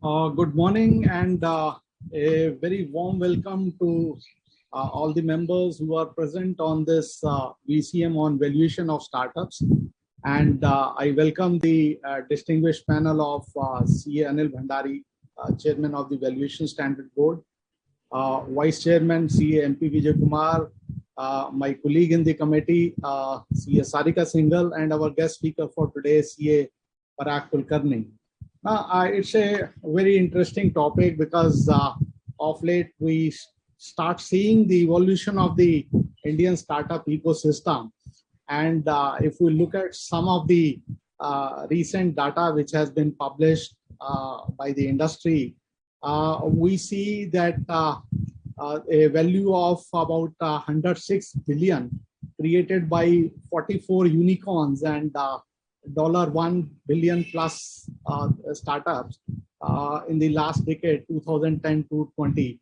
Good morning and a very warm welcome to all the members who are present on this VCM on valuation of startups. And I welcome the distinguished panel of CA Anil Bhandari, Chairman of the Valuation Standard Board, Vice Chairman CA MP Vijay Kumar, my colleague in the committee, CA Sarika Singhal, and our guest speaker for today, CA Parag Kulkarni. It's a very interesting topic because of late we start seeing the evolution of the Indian startup ecosystem. And if we look at some of the recent data which has been published by the industry, we see that a value of about 106 billion created by 44 unicorns and $1 billion plus startups in the last decade, 2010 to 20.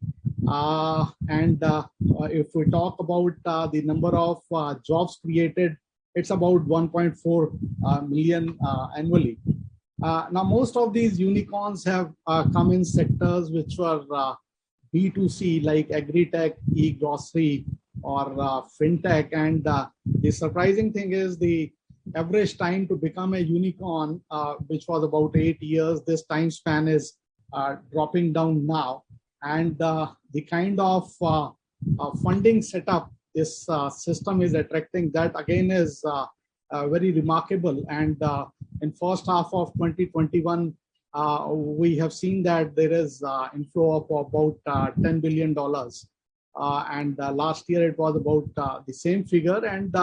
If we talk about the number of jobs created, it's about 1.4 million annually. Now, most of these unicorns have come in sectors which were B2C, like agri-tech, e-grocery, or fintech. And the surprising thing is the average time to become a unicorn, which was about 8 years, this time span is dropping down now. And the kind of funding setup this system is attracting, that again is very remarkable. And in first half of 2021, we have seen that there is inflow of about $10 billion. And last year it was about the same figure. And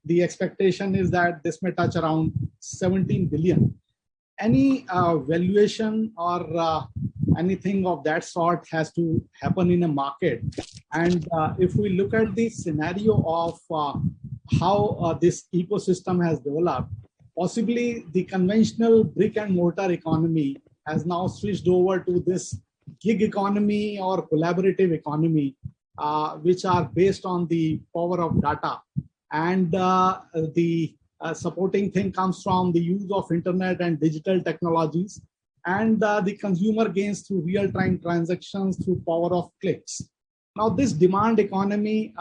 the expectation is that this may touch around 17 billion. Any valuation or anything of that sort has to happen in a market. And if we look at the scenario of how this ecosystem has developed, possibly the conventional brick and mortar economy has now switched over to this gig economy or collaborative economy, which are based on the power of data. And the supporting thing comes from the use of internet and digital technologies, and the consumer gains through real-time transactions through power of clicks. Now, this demand economy,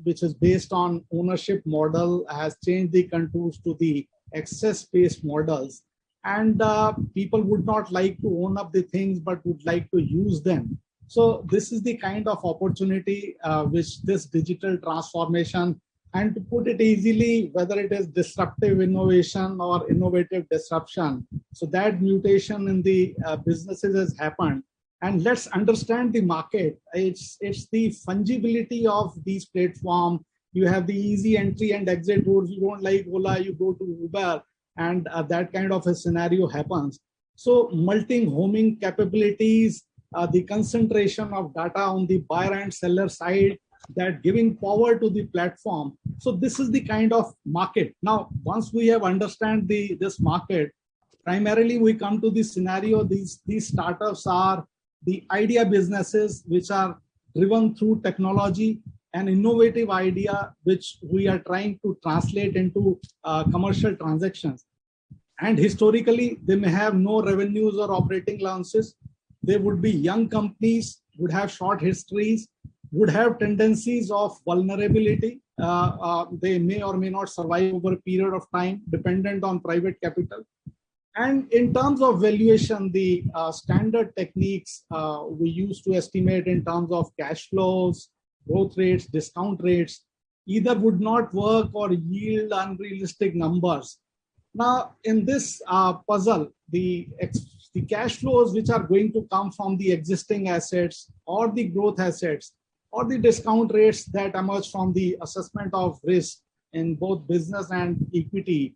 which is based on ownership model, has changed the contours to the access-based models. And people would not like to own up the things, but would like to use them. So this is the kind of opportunity which this digital transformation, and to put it easily, whether it is disruptive innovation or innovative disruption, so that mutation in the businesses has happened. And let's understand the market. It's the fungibility of these platforms. You have the easy entry and exit routes. You don't like Ola, you go to Uber, and that kind of a scenario happens. So multi-homing capabilities, the concentration of data on the buyer and seller side, that giving power to the platform. So this is the kind of market. Now, once we have understand this market, primarily we come to the scenario, these startups are the idea businesses which are driven through technology, an innovative idea which we are trying to translate into commercial transactions. And historically, they may have no revenues or operating losses. They would be young companies, would have short histories, would have tendencies of vulnerability. They may or may not survive over a period of time, dependent on private capital. And in terms of valuation, the standard techniques we use to estimate in terms of cash flows, growth rates, discount rates, either would not work or yield unrealistic numbers. Now, in this puzzle, the cash flows which are going to come from the existing assets or the growth assets or the discount rates that emerge from the assessment of risk in both business and equity,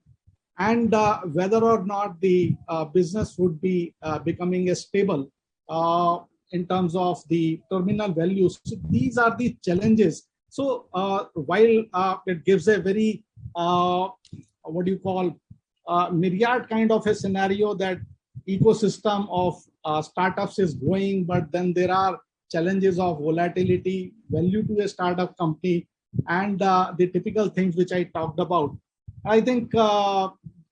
and whether or not the business would be becoming a stable in terms of the terminal values. So these are the challenges. So while it gives a very, myriad kind of a scenario that ecosystem of startups is growing, but then there are challenges of volatility, value to a startup company, and the typical things which I talked about. I think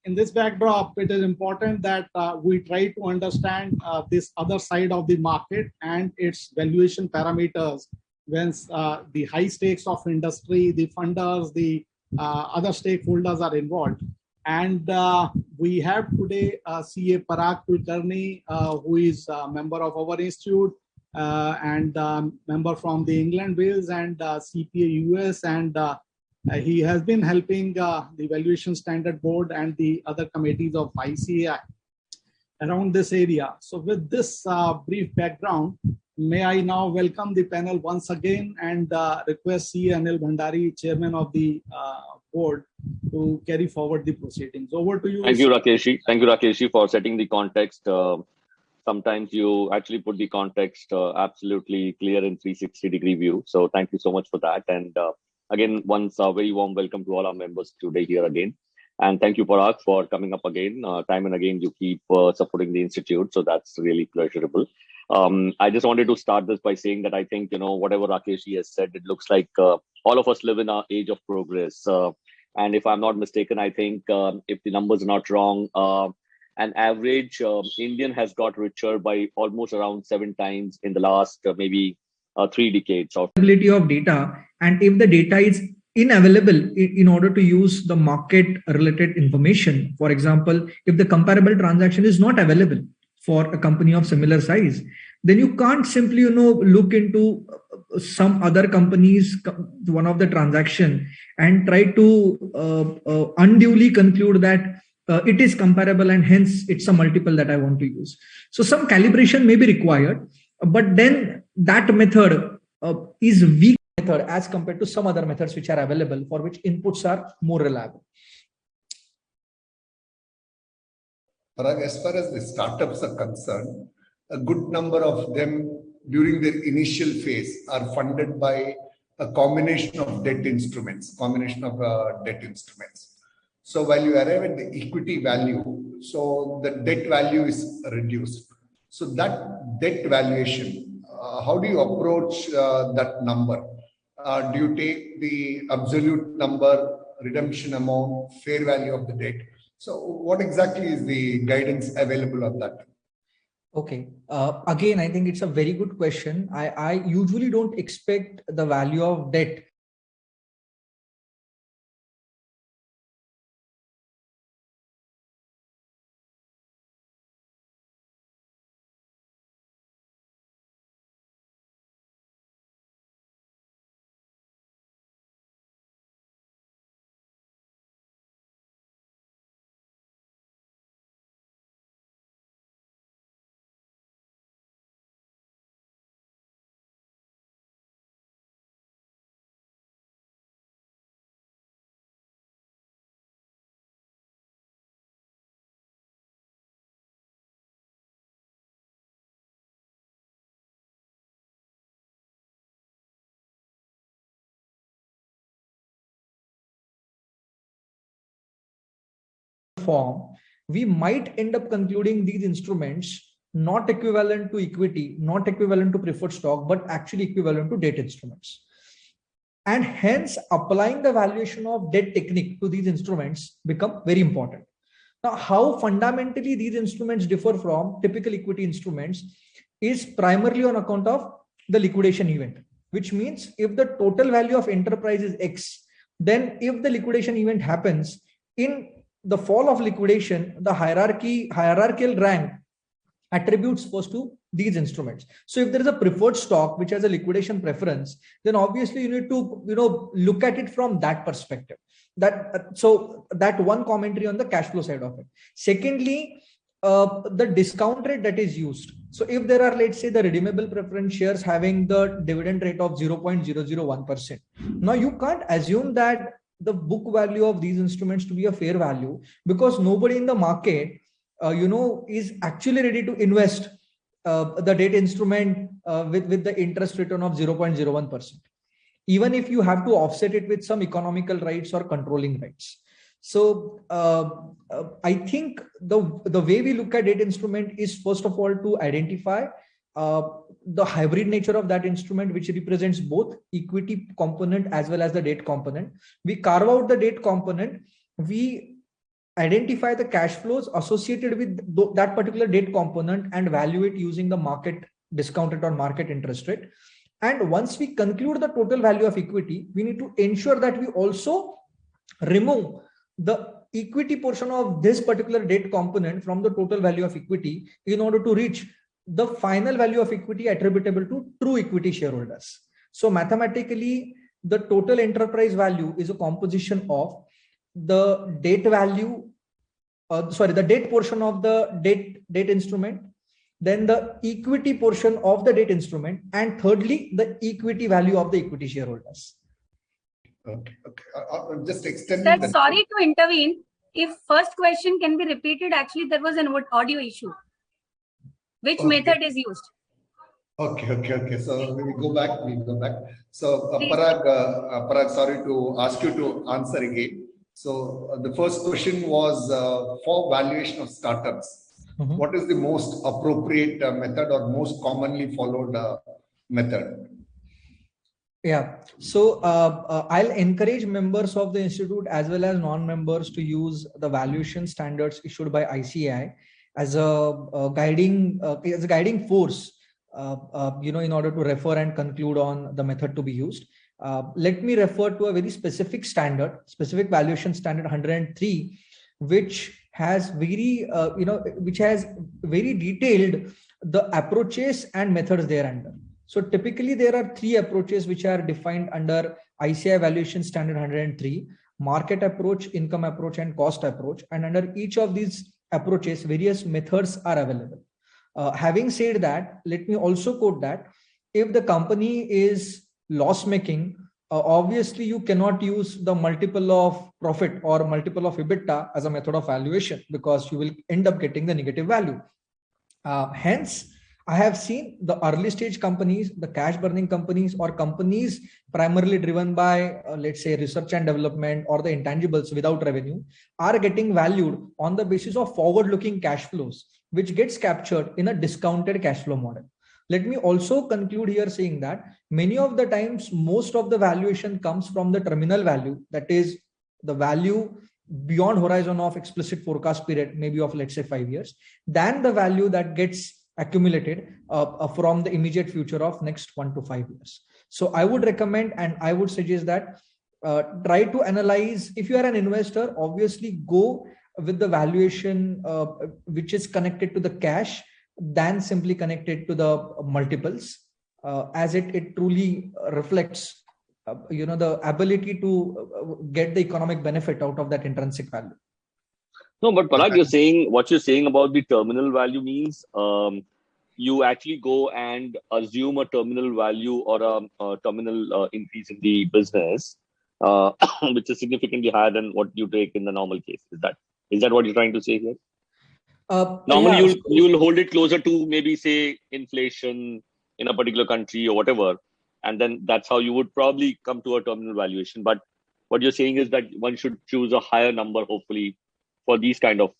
in this backdrop, it is important that we try to understand this other side of the market and its valuation parameters when the high stakes of industry, the funders, the other stakeholders are involved. And we have today CA Parag Kulkarni, who is a member of our institute and member from the England, Wales, and CPA US, and he has been helping the Valuation Standard Board and the other committees of ICAI around this area. So with this brief background, may I now welcome the panel once again and request CA Anil Bhandari, Chairman of the board, to carry forward the proceedings. Over to you. Thank you, Rakesh. Thank you, Rakesh, for setting the context. Sometimes you actually put the context absolutely clear in 360-degree view. So thank you so much for that. And again, once a very warm welcome to all our members today here again. And thank you, Parag, for coming up again. Time and again, you keep supporting the Institute. So that's really pleasurable. I just wanted to start this by saying that I think, whatever Rakesh has said, it looks like all of us live in our age of progress. And if I'm not mistaken, I think if the numbers are not wrong, an average Indian has got richer by almost around 7 times in the last maybe 3 decades. Availability of data, and if the data is unavailable in order to use the market related information, for example, if the comparable transaction is not available for a company of similar size, then you can't simply look into some other company's one of the transaction and try to unduly conclude that it is comparable and hence it's a multiple that I want to use. So some calibration may be required, but then that method is weak method as compared to some other methods which are available, for which inputs are more reliable. Parag, as far as the startups are concerned, a good number of them during their initial phase are funded by a combination of debt instruments, So while you arrive at the equity value, so the debt value is reduced. So that debt valuation, how do you approach that number? Do you take the absolute number, redemption amount, fair value of the debt? So what exactly is the guidance available on that? Okay. Again, I think it's a very good question. I usually don't expect the value of debt form, we might end up concluding these instruments not equivalent to equity, not equivalent to preferred stock, but actually equivalent to debt instruments. And hence applying the valuation of debt technique to these instruments become very important. Now, how fundamentally these instruments differ from typical equity instruments is primarily on account of the liquidation event, which means if the total value of enterprise is X, then if the liquidation event happens, in the fall of liquidation, the hierarchical rank attributes first to these instruments. So if there is a preferred stock which has a liquidation preference, then obviously you need to look at it from that perspective. So that one commentary on the cash flow side of it. Secondly, the discount rate that is used. So if there are, let's say, the redeemable preference shares having the dividend rate of 0.001%, now you can't assume that the book value of these instruments to be a fair value, because nobody in the market is actually ready to invest the debt instrument with the interest return of 0.01%, even if you have to offset it with some economical rights or controlling rights. So I think the way we look at debt instrument is first of all to identify the hybrid nature of that instrument, which represents both equity component as well as the debt component. We carve out the debt component. We identify the cash flows associated with that particular debt component and value it using the market discounted or market interest rate. And once we conclude the total value of equity, we need to ensure that we also remove the equity portion of this particular debt component from the total value of equity in order to reach the final value of equity attributable to true equity shareholders. So mathematically, the total enterprise value is a composition of the debt value, the debt portion of the debt instrument, then the equity portion of the debt instrument, and thirdly, the equity value of the equity shareholders. Okay. I'm just extending. Sir, sorry to intervene. If first question can be repeated, actually there was an audio issue. Which method is used? Okay. So we go back. So Parag, sorry to ask you to answer again. So the first question was for valuation of startups. What is the most appropriate method or most commonly followed method? Yeah, so I'll encourage members of the institute as well as non-members to use the valuation standards issued by ICAI as a guiding force, in order to refer and conclude on the method to be used. Let me refer to a very specific valuation standard 103, which has very detailed the approaches and methods thereunder. So typically there are three approaches which are defined under ICAI valuation standard 103: market approach, income approach, and cost approach. And under each of these approaches, various methods are available. Having said that, let me also quote that if the company is loss making, obviously you cannot use the multiple of profit or multiple of EBITDA as a method of valuation, because you will end up getting the negative value. Hence, I have seen the early stage companies, the cash burning companies, or companies primarily driven by, let's say, research and development or the intangibles without revenue, are getting valued on the basis of forward looking cash flows, which gets captured in a discounted cash flow model. Let me also conclude here saying that many of the times, most of the valuation comes from the terminal value, that is the value beyond horizon of explicit forecast period, maybe of, let's say, 5 years, than the value that gets accumulated from the immediate future of next 1 to 5 years. So I would recommend and I would suggest that try to analyze. If you are an investor, obviously go with the valuation which is connected to the cash than simply connected to the multiples, as it truly reflects the ability to get the economic benefit out of that intrinsic value. No, but Parag, what you're saying about the terminal value means you actually go and assume a terminal value or a terminal increase in the business, which is significantly higher than what you take in the normal case. Is that what you're trying to say here? Normally, yeah. you'll hold it closer to maybe say inflation in a particular country or whatever, and then that's how you would probably come to a terminal valuation. But what you're saying is that one should choose a higher number, hopefully, for these kind of.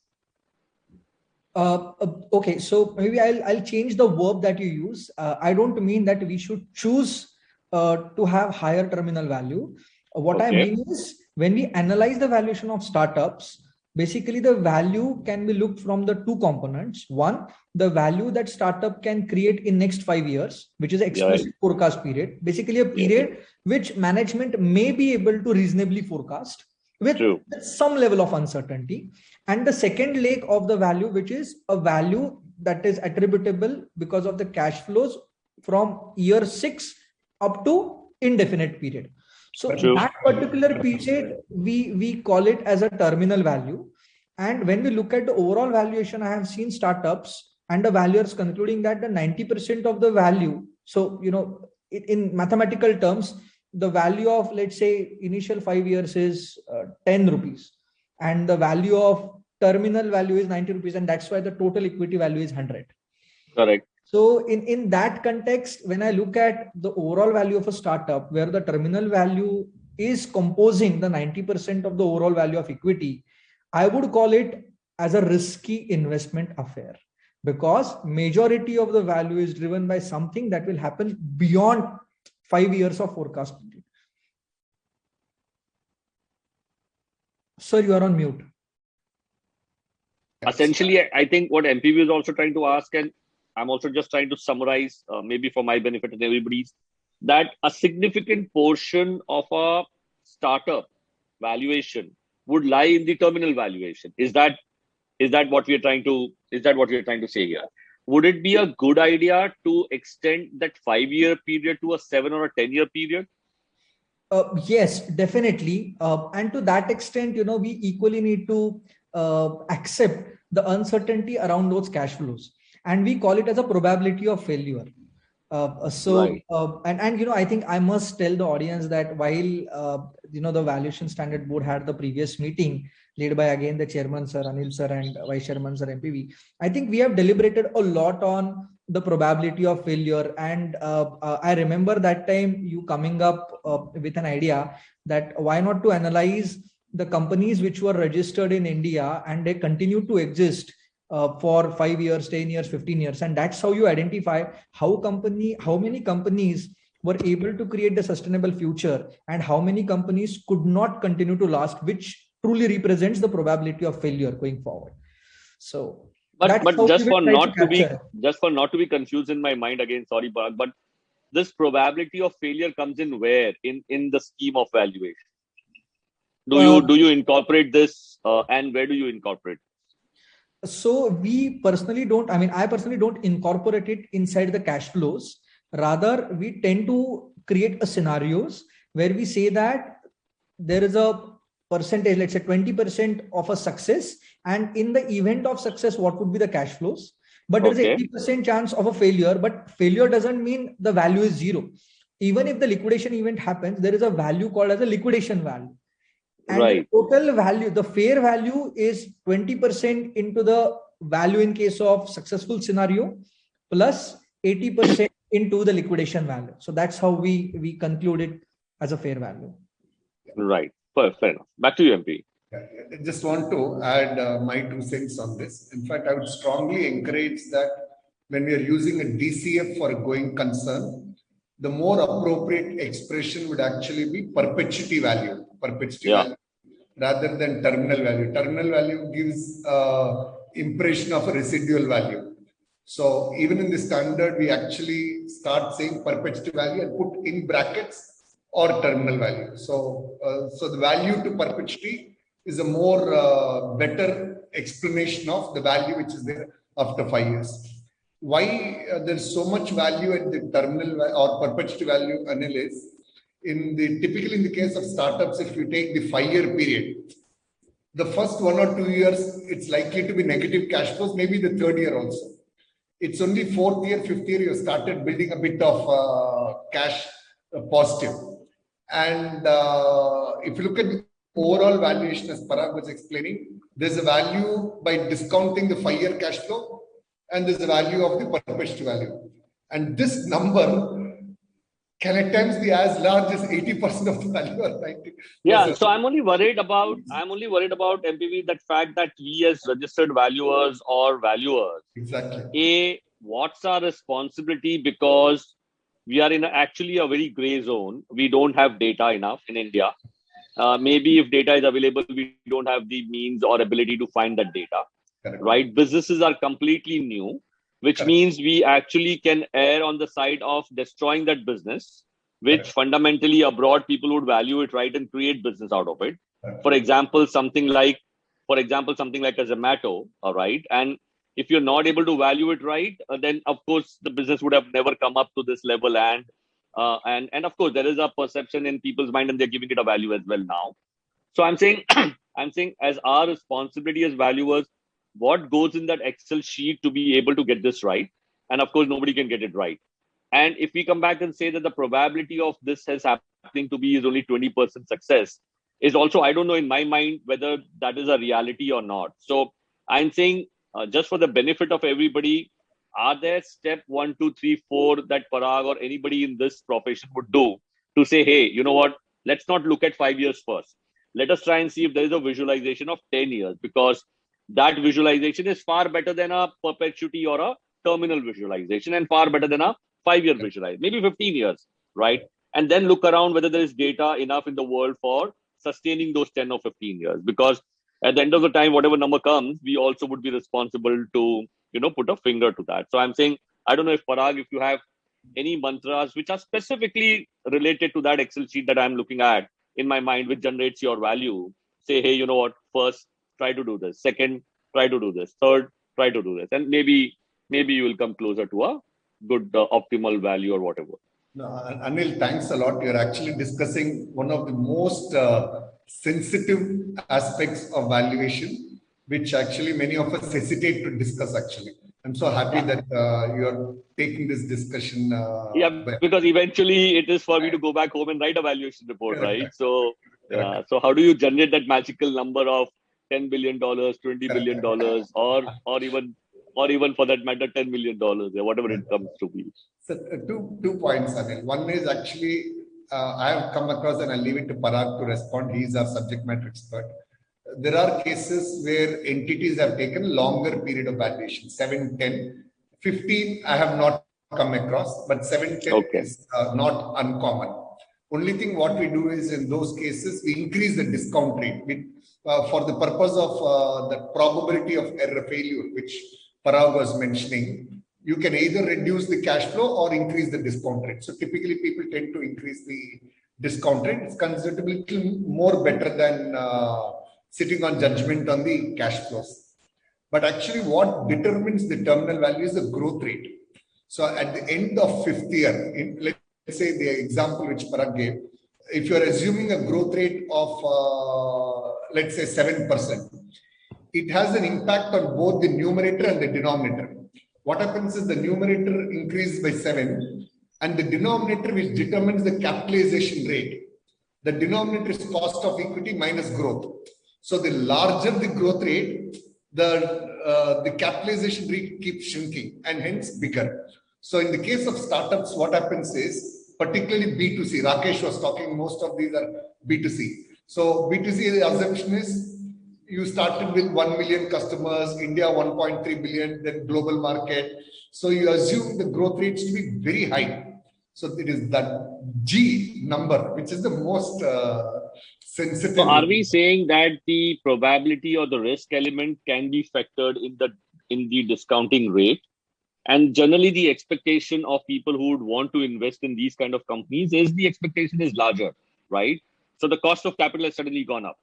Okay, so maybe I'll change the verb that you use. I don't mean that we should choose to have higher terminal value. What I mean is, when we analyze the valuation of startups, basically the value can be looked from the two components. One, the value that startup can create in next 5 years, which is explicit forecast period, basically a period which management may be able to reasonably forecast with some level of uncertainty. And the second leg of the value, which is a value that is attributable because of the cash flows from year 6 up to indefinite period. So that particular period, we call it as a terminal value. And when we look at the overall valuation, I have seen startups and the valuers concluding that the 90% of the value, so, in mathematical terms, the value of, let's say, initial 5 years is 10 rupees and the value of terminal value is 90 rupees. And that's why the total equity value is 100. Correct. So in that context, when I look at the overall value of a startup where the terminal value is composing the 90% of the overall value of equity, I would call it as a risky investment affair, because majority of the value is driven by something that will happen beyond 5 years of forecast. Sir, you are on mute. Essentially, I think what MPV is also trying to ask, and I'm also just trying to summarize, maybe for my benefit and everybody's, that a significant portion of a startup valuation would lie in the terminal valuation. Is that what we are trying to say here? Would it be a good idea to extend that 5-year period to a 7 or a 10-year period? Yes, definitely. And to that extent, we equally need to accept the uncertainty around those cash flows. And we call it as a probability of failure. Right. I think I must tell the audience that while the Valuation Standard Board had the previous meeting led by again the chairman sir Anil sir and vice chairman sir MPV, I think we have deliberated a lot on the probability of failure. And I remember that time you coming up with an idea that why not to analyze the companies which were registered in India and they continue to exist for 5 years, 10 years, 15 years. And that's how you identify how many companies were able to create the sustainable future and how many companies could not continue to last, which truly represents the probability of failure going forward. So, but just for not to be confused in my mind again, sorry, Parag, but this probability of failure comes in where in the scheme of valuation? Do you incorporate this and where do you incorporate? So I personally don't incorporate it inside the cash flows. Rather, we tend to create a scenarios where we say that there is a percentage, let's say 20% of a success. And in the event of success, what would be the cash flows? But there is a 80% chance of a failure, but failure doesn't mean the value is zero. Even if the liquidation event happens, there is a value called as a liquidation value. And the total value, the fair value is 20% into the value in case of successful scenario plus 80% into the liquidation value. So that's how we conclude it as a fair value. Right. Fair enough. Back to you, MP. I just want to add my 2 cents on this. In fact, I would strongly encourage that when we are using a DCF for a going concern, the more appropriate expression would actually be perpetuity value. Value rather than terminal value. Terminal value gives impression of a residual value. So even in the standard, we actually start saying perpetuity value and put in brackets or terminal value. So the value to perpetuity is a more better explanation of the value which is there after 5 years. Why there's so much value at the terminal or perpetuity value analysis? Typically in the case of startups, if you take the 5-year period, the first 1 or 2 years, it's likely to be negative cash flows, maybe the 3rd year also. It's only 4th year, 5th year, you started building a bit of cash positive. And if you look at the overall valuation, as Parag was explaining, there's a value by discounting the 5-year cash flow, and there's a value of the perpetuity value. And this number can at times be as large as 80% of the value or 90%. Yeah, so I'm only worried about MPV, that fact that we as registered valuers or valuers, what's our responsibility, because we are in actually a very gray zone. We don't have data enough in India. Maybe if data is available, we don't have the means or ability to find that data. Right? Businesses are completely new, which means we actually can err on the side of destroying that business, which fundamentally abroad people would value it, right, and create business out of it. For example, something like a Zomato, all right. And if you're not able to value it right, then of course the business would have never come up to this level. And of course there is a perception in people's mind, and they're giving it a value as well now. So I'm saying, as our responsibility as valuers, what goes in that Excel sheet to be able to get this right? And of course, nobody can get it right. And if we come back and say that the probability of this is happening to be is only 20% success, is also, I don't know in my mind whether that is a reality or not. So I'm saying, just for the benefit of everybody, are there step 1, 2, 3, 4 that Parag or anybody in this profession would do to say, hey, you know what, let's not look at 5 years first. Let us try and see if there is a visualization of 10 years, because that visualization is far better than a perpetuity or a terminal visualization, and far better than a 5-year visualization, maybe 15 years, right? And then look around whether there is data enough in the world for sustaining those 10 or 15 years. Because at the end of the time, whatever number comes, we also would be responsible to, put a finger to that. So I'm saying, I don't know if Parag, if you have any mantras which are specifically related to that Excel sheet that I'm looking at in my mind, which generates your value. Say, hey, you know what? First, try to do this. Second, try to do this. Third, try to do this. And maybe you will come closer to a good optimal value or whatever. No, Anil, thanks a lot. You're actually discussing one of the most sensitive aspects of valuation, which actually many of us hesitate to discuss actually. I'm so happy that you're taking this discussion. Because eventually it is for me to go back home and write a valuation report, right? So, so how do you generate that magical number of $10 billion, $20 billion, or even for that matter, $10 million, whatever it comes to be? So two points, Anil. One is actually, I have come across, and I'll leave it to Parag to respond. He's our subject matter expert. There are cases where entities have taken longer period of valuation, 7, 10, 15. I have not come across, but 7, 10 is not uncommon. Only thing what we do is in those cases, we increase the discount rate for the purpose of the probability of error failure, which Parag was mentioning. You can either reduce the cash flow or increase the discount rate. So typically people tend to increase the discount rate. It's considered to be more better than sitting on judgment on the cash flows. But actually what determines the terminal value is the growth rate. So at the end of 5th year, let's say the example which Parag gave, if you're assuming a growth rate of, let's say 7%, it has an impact on both the numerator and the denominator. What happens is the numerator increases by 7 and the denominator, which determines the capitalization rate. The denominator is cost of equity minus growth. So the larger the growth rate, the capitalization rate keeps shrinking and hence bigger. So in the case of startups, what happens is, particularly B2C, Rakesh was talking, most of these are B2C. So B2C, the assumption is, you started with 1 million customers, India 1.3 billion, then global market. So you assume the growth rates to be very high. So it is that G number, which is the most sensitive. So are we saying that the probability or the risk element can be factored in the discounting rate? And generally the expectation of people who would want to invest in these kind of companies is the expectation is larger, right? So the cost of capital has suddenly gone up,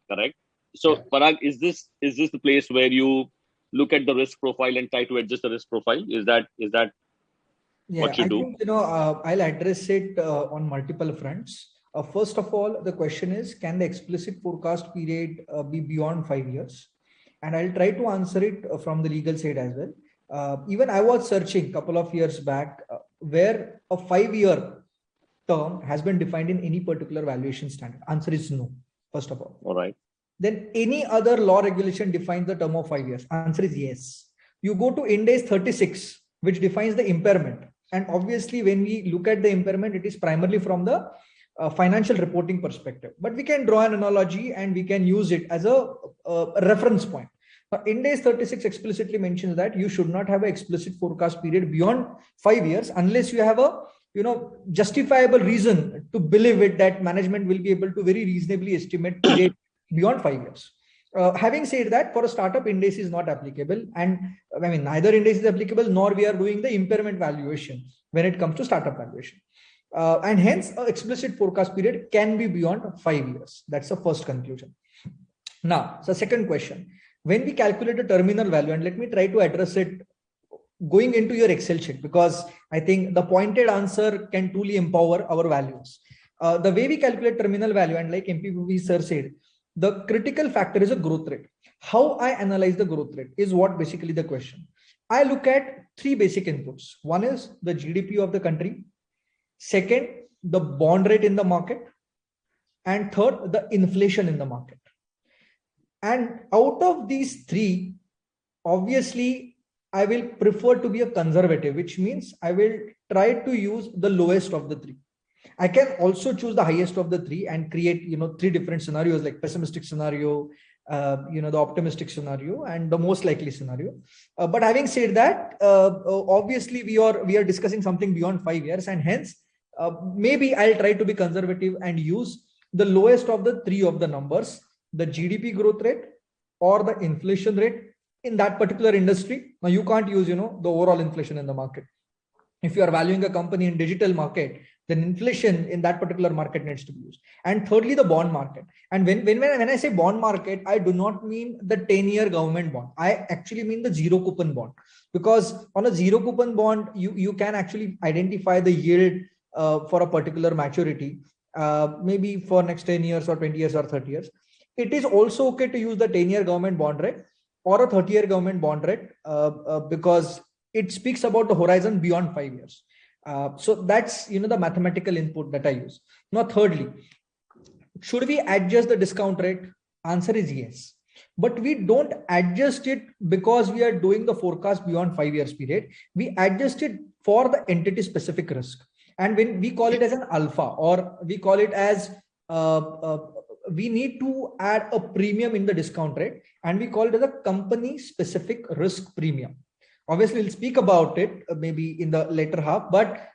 correct? So, Parag, is this the place where you look at the risk profile and try to adjust the risk profile? Is that what you do? Think, I'll address it on multiple fronts. First of all, the question is, can the explicit forecast period be beyond 5 years? And I'll try to answer it from the legal side as well. Even I was searching a couple of years back where a 5-year term has been defined in any particular valuation standard. Answer is no, first of all. All right. Then any other law regulation defines the term of 5 years. Answer is yes. You go to Ind AS 36, which defines the impairment. And obviously, when we look at the impairment, it is primarily from the financial reporting perspective. But we can draw an analogy and we can use it as a reference point. Ind AS 36 explicitly mentions that you should not have an explicit forecast period beyond 5 years unless you have a justifiable reason to believe it that management will be able to very reasonably estimate period beyond 5 years. Having said that, for a startup, Ind AS is not applicable, and I mean neither Ind AS is applicable nor we are doing the impairment valuation when it comes to startup valuation, and hence explicit forecast period can be beyond 5 years. That's the first conclusion. Now, so second question: when we calculate the terminal value, and let me try to address it going into your Excel sheet because I think the pointed answer can truly empower our values. The way we calculate terminal value, and like MPV sir said, the critical factor is a growth rate. How I analyze the growth rate is what basically the question. I look at 3 basic inputs. One is the GDP of the country. Second, the bond rate in the market. And third, the inflation in the market. And out of these 3, obviously, I will prefer to be a conservative, which means I will try to use the lowest of the 3. I can also choose the highest of the 3 and create, 3 different scenarios like pessimistic scenario, the optimistic scenario and the most likely scenario. But having said that, obviously we are discussing something beyond 5 years, and hence maybe I'll try to be conservative and use the lowest of the 3 of the numbers, the GDP growth rate, or the inflation rate in that particular industry. Now you can't use, the overall inflation in the market. If you are valuing a company in digital market, then inflation in that particular market needs to be used. And thirdly, the bond market. And when I say bond market, I do not mean the 10-year government bond. I actually mean the zero coupon bond, because on a zero coupon bond, you can actually identify the yield for a particular maturity, maybe for next 10 years or 20 years or 30 years. It is also okay to use the 10-year government bond rate or a 30-year government bond rate because it speaks about the horizon beyond 5 years. So that's, the mathematical input that I use. Now, thirdly, should we adjust the discount rate? Answer is yes. But we don't adjust it because we are doing the forecast beyond 5 years period. We adjust it for the entity specific risk. And when we call it as an alpha, or we call it as we need to add a premium in the discount rate, and we call it as a company specific risk premium. Obviously, we'll speak about it maybe in the later half, but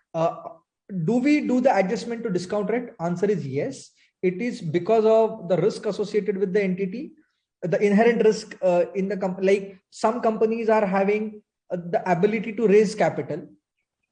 do we do the adjustment to discount rate? Answer is yes. It is because of the risk associated with the entity, the inherent risk in the company. Like some companies are having the ability to raise capital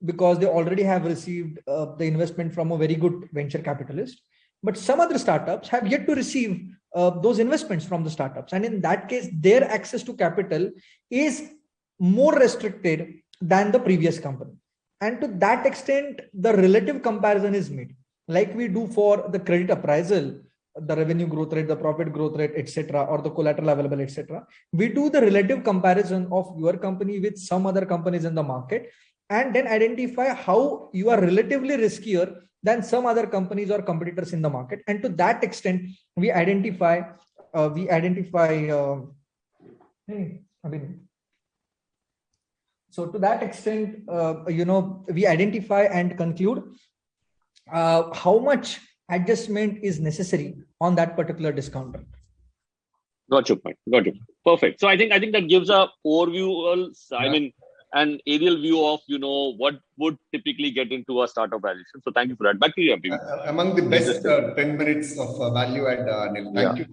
because they already have received the investment from a very good venture capitalist. But some other startups have yet to receive those investments from the startups. And in that case, their access to capital is more restricted than the previous company. And to that extent, the relative comparison is made. Like we do for the credit appraisal, the revenue growth rate, the profit growth rate, etc., or the collateral available, etc. We do the relative comparison of your company with some other companies in the market, and then identify how you are relatively riskier than some other companies or competitors in the market. And to that extent, we identify. So to that extent, we identify and conclude how much adjustment is necessary on that particular discount rate. Got your point. Got it. Perfect. So I think that gives a overview. An aerial view of what would typically get into a startup valuation. So thank you for that. Back to you, Abhi. Among the best 10 minutes of value add, Anil. Thank you.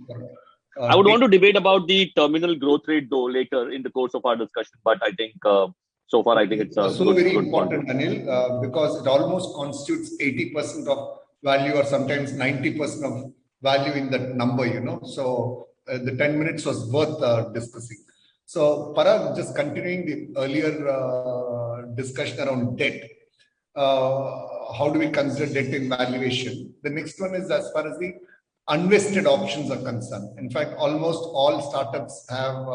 I would want to debate about the terminal growth rate though later in the course of our discussion, but I think so far I think it's also very important, Anil, because it almost constitutes 80% of value or sometimes 90% of value in that number. So the 10 minutes was worth discussing. So Parag, just continuing the earlier discussion around debt, how do we consider debt in valuation? The next one is as far as the unvested options are concerned. In fact, almost all startups have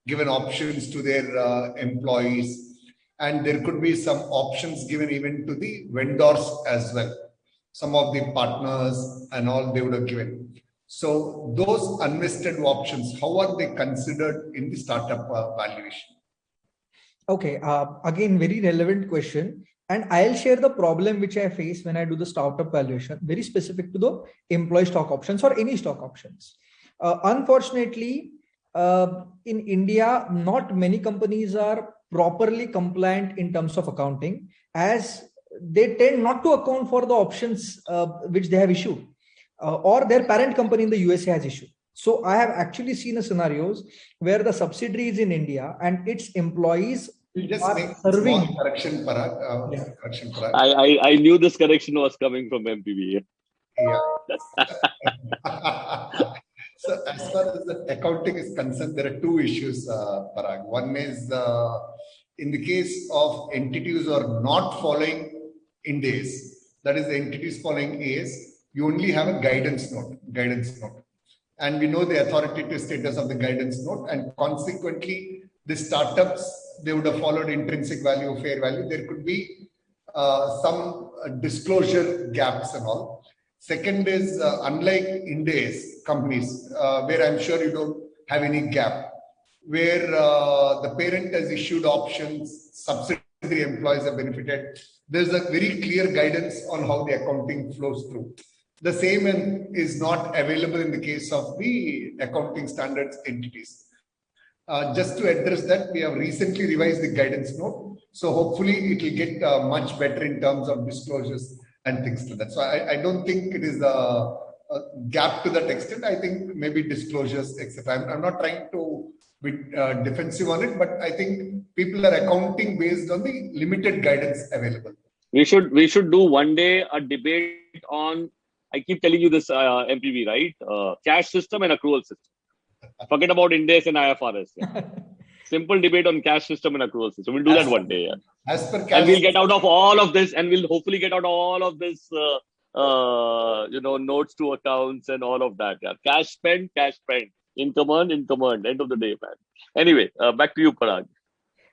given options to their employees, and there could be some options given even to the vendors as well. Some of the partners and all they would have given. So those unvested options, how are they considered in the startup valuation? Okay, again, very relevant question. And I'll share the problem which I face when I do the startup valuation, very specific to the employee stock options or any stock options. Unfortunately, in India, not many companies are properly compliant in terms of accounting, as they tend not to account for the options which they have issued. Or their parent company in the USA has issued. So I have actually seen scenarios where the subsidiary is in India and its employees are serving. Correction, Parag. Correction, Parag. I knew this correction was coming from MPB. Yeah. So as far as the accounting is concerned, there are two issues, Parag. One is in the case of entities who are not following Ind AS, that is the entities following AS, you only have a guidance note. And we know the authoritative status of the guidance note, and consequently, the startups, they would have followed intrinsic value, fair value. There could be some disclosure gaps and all. Second is, unlike Ind AS companies, where I'm sure you don't have any gap, where the parent has issued options, subsidiary employees have benefited. There's a very clear guidance on how the accounting flows through. The same is not available in the case of the accounting standards entities. Just to address that, we have recently revised the guidance note. So hopefully it will get much better in terms of disclosures and things like that. So I don't think it is gap to that extent. I think maybe disclosures, etc. I'm not trying to be defensive on it, but I think people are accounting based on the limited guidance available. We should do one day a debate on, I keep telling you this, MPV, right? Cash system and accrual system. Forget about Ind AS and IFRS. Yeah. Simple debate on cash system and accrual system. We'll do that one day. Yeah. As per cash, and we'll get out of all of this, and we'll hopefully get out of all of this, notes to accounts and all of that. Yeah. Cash spent, income earned, end of the day, man. Anyway, back to you, Parag.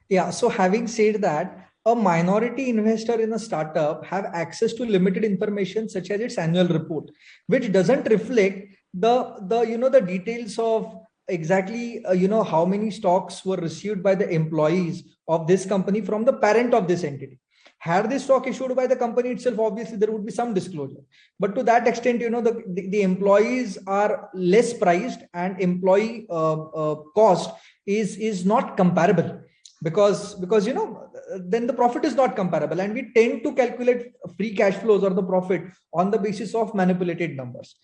Yeah. So having said that, a minority investor in a startup have access to limited information such as its annual report, which doesn't reflect the details of exactly how many stocks were received by the employees of this company from the parent of this entity. Had this stock issued by the company itself, obviously there would be some disclosure, but to that extent, the employees are less priced, and employee cost is not comparable, because then the profit is not comparable, and we tend to calculate free cash flows or the profit on the basis of manipulated numbers.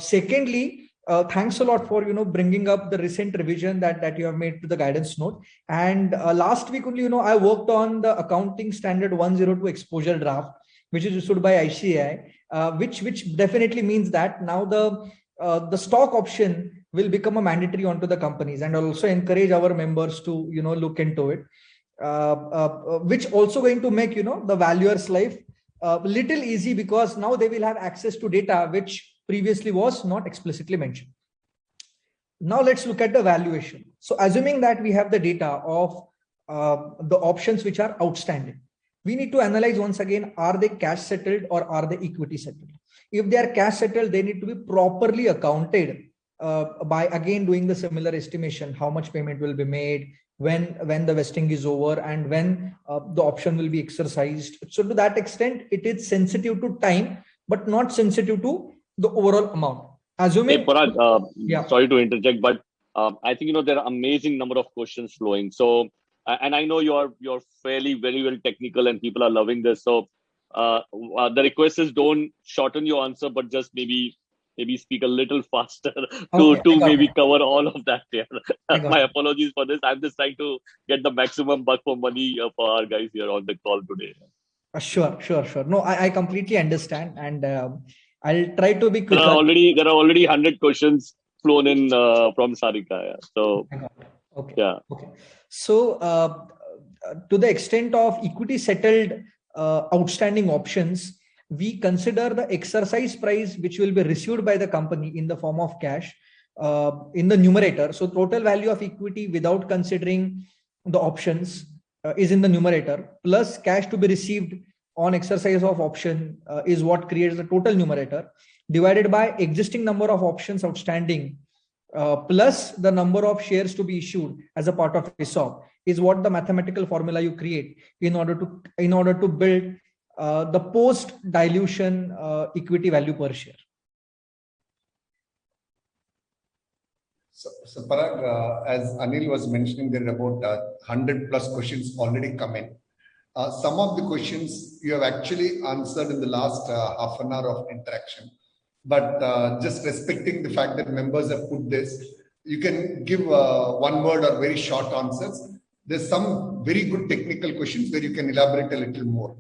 Secondly, thanks a lot for bringing up the recent revision that you have made to the guidance note. And last week only, I worked on the accounting standard 102 exposure draft, which is issued by ICAI, which definitely means that now the stock option will become a mandatory onto the companies, and also encourage our members to look into it, which also going to make the valuer's life little easy, because now they will have access to data which previously was not explicitly mentioned. Now let's look at the valuation. So assuming that we have the data of the options which are outstanding, we need to analyze once again, are they cash settled or are they equity settled? If they are cash settled, they need to be properly accounted by again doing the similar estimation, how much payment will be made, when the vesting is over, and when the option will be exercised. So to that extent, it is sensitive to time, but not sensitive to the overall amount. Assuming, hey, Parag, sorry to interject, but I think there are amazing number of questions flowing. So, and I know you're fairly very well technical, and people are loving this. So, the request is don't shorten your answer, but just maybe speak a little faster to maybe cover all of that. Yeah. My apologies for this. I'm just trying to get the maximum buck for money for our guys here on the call today. Sure. No, I completely understand, and I'll try to be quick. There are already 100 questions flown in from Sarika. Yeah. So, okay. So, to the extent of equity settled outstanding options, we consider the exercise price which will be received by the company in the form of cash in the numerator. So total value of equity without considering the options is in the numerator, plus cash to be received on exercise of option is what creates the total numerator, divided by existing number of options outstanding plus the number of shares to be issued as a part of ESOP, is what the mathematical formula you create in order to build the post dilution equity value per share. So Parag, as Anil was mentioning, there are about 100 plus questions already come in. Some of the questions you have actually answered in the last half an hour of interaction, but just respecting the fact that members have put this, you can give one word or very short answers. There's some very good technical questions where you can elaborate a little more.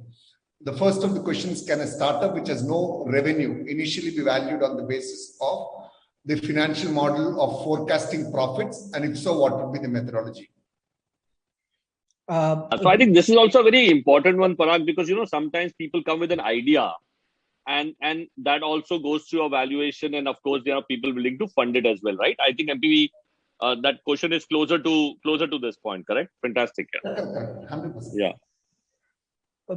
The first of the questions: can a startup which has no revenue initially be valued on the basis of the financial model of forecasting profits? And if so, what would be the methodology? So I think this is also a very important one, Parag, because sometimes people come with an idea, and that also goes through a valuation, and of course there are people willing to fund it as well, right? I think MPV, that question is closer to this point, correct? Fantastic. Yeah. 100%. Yeah.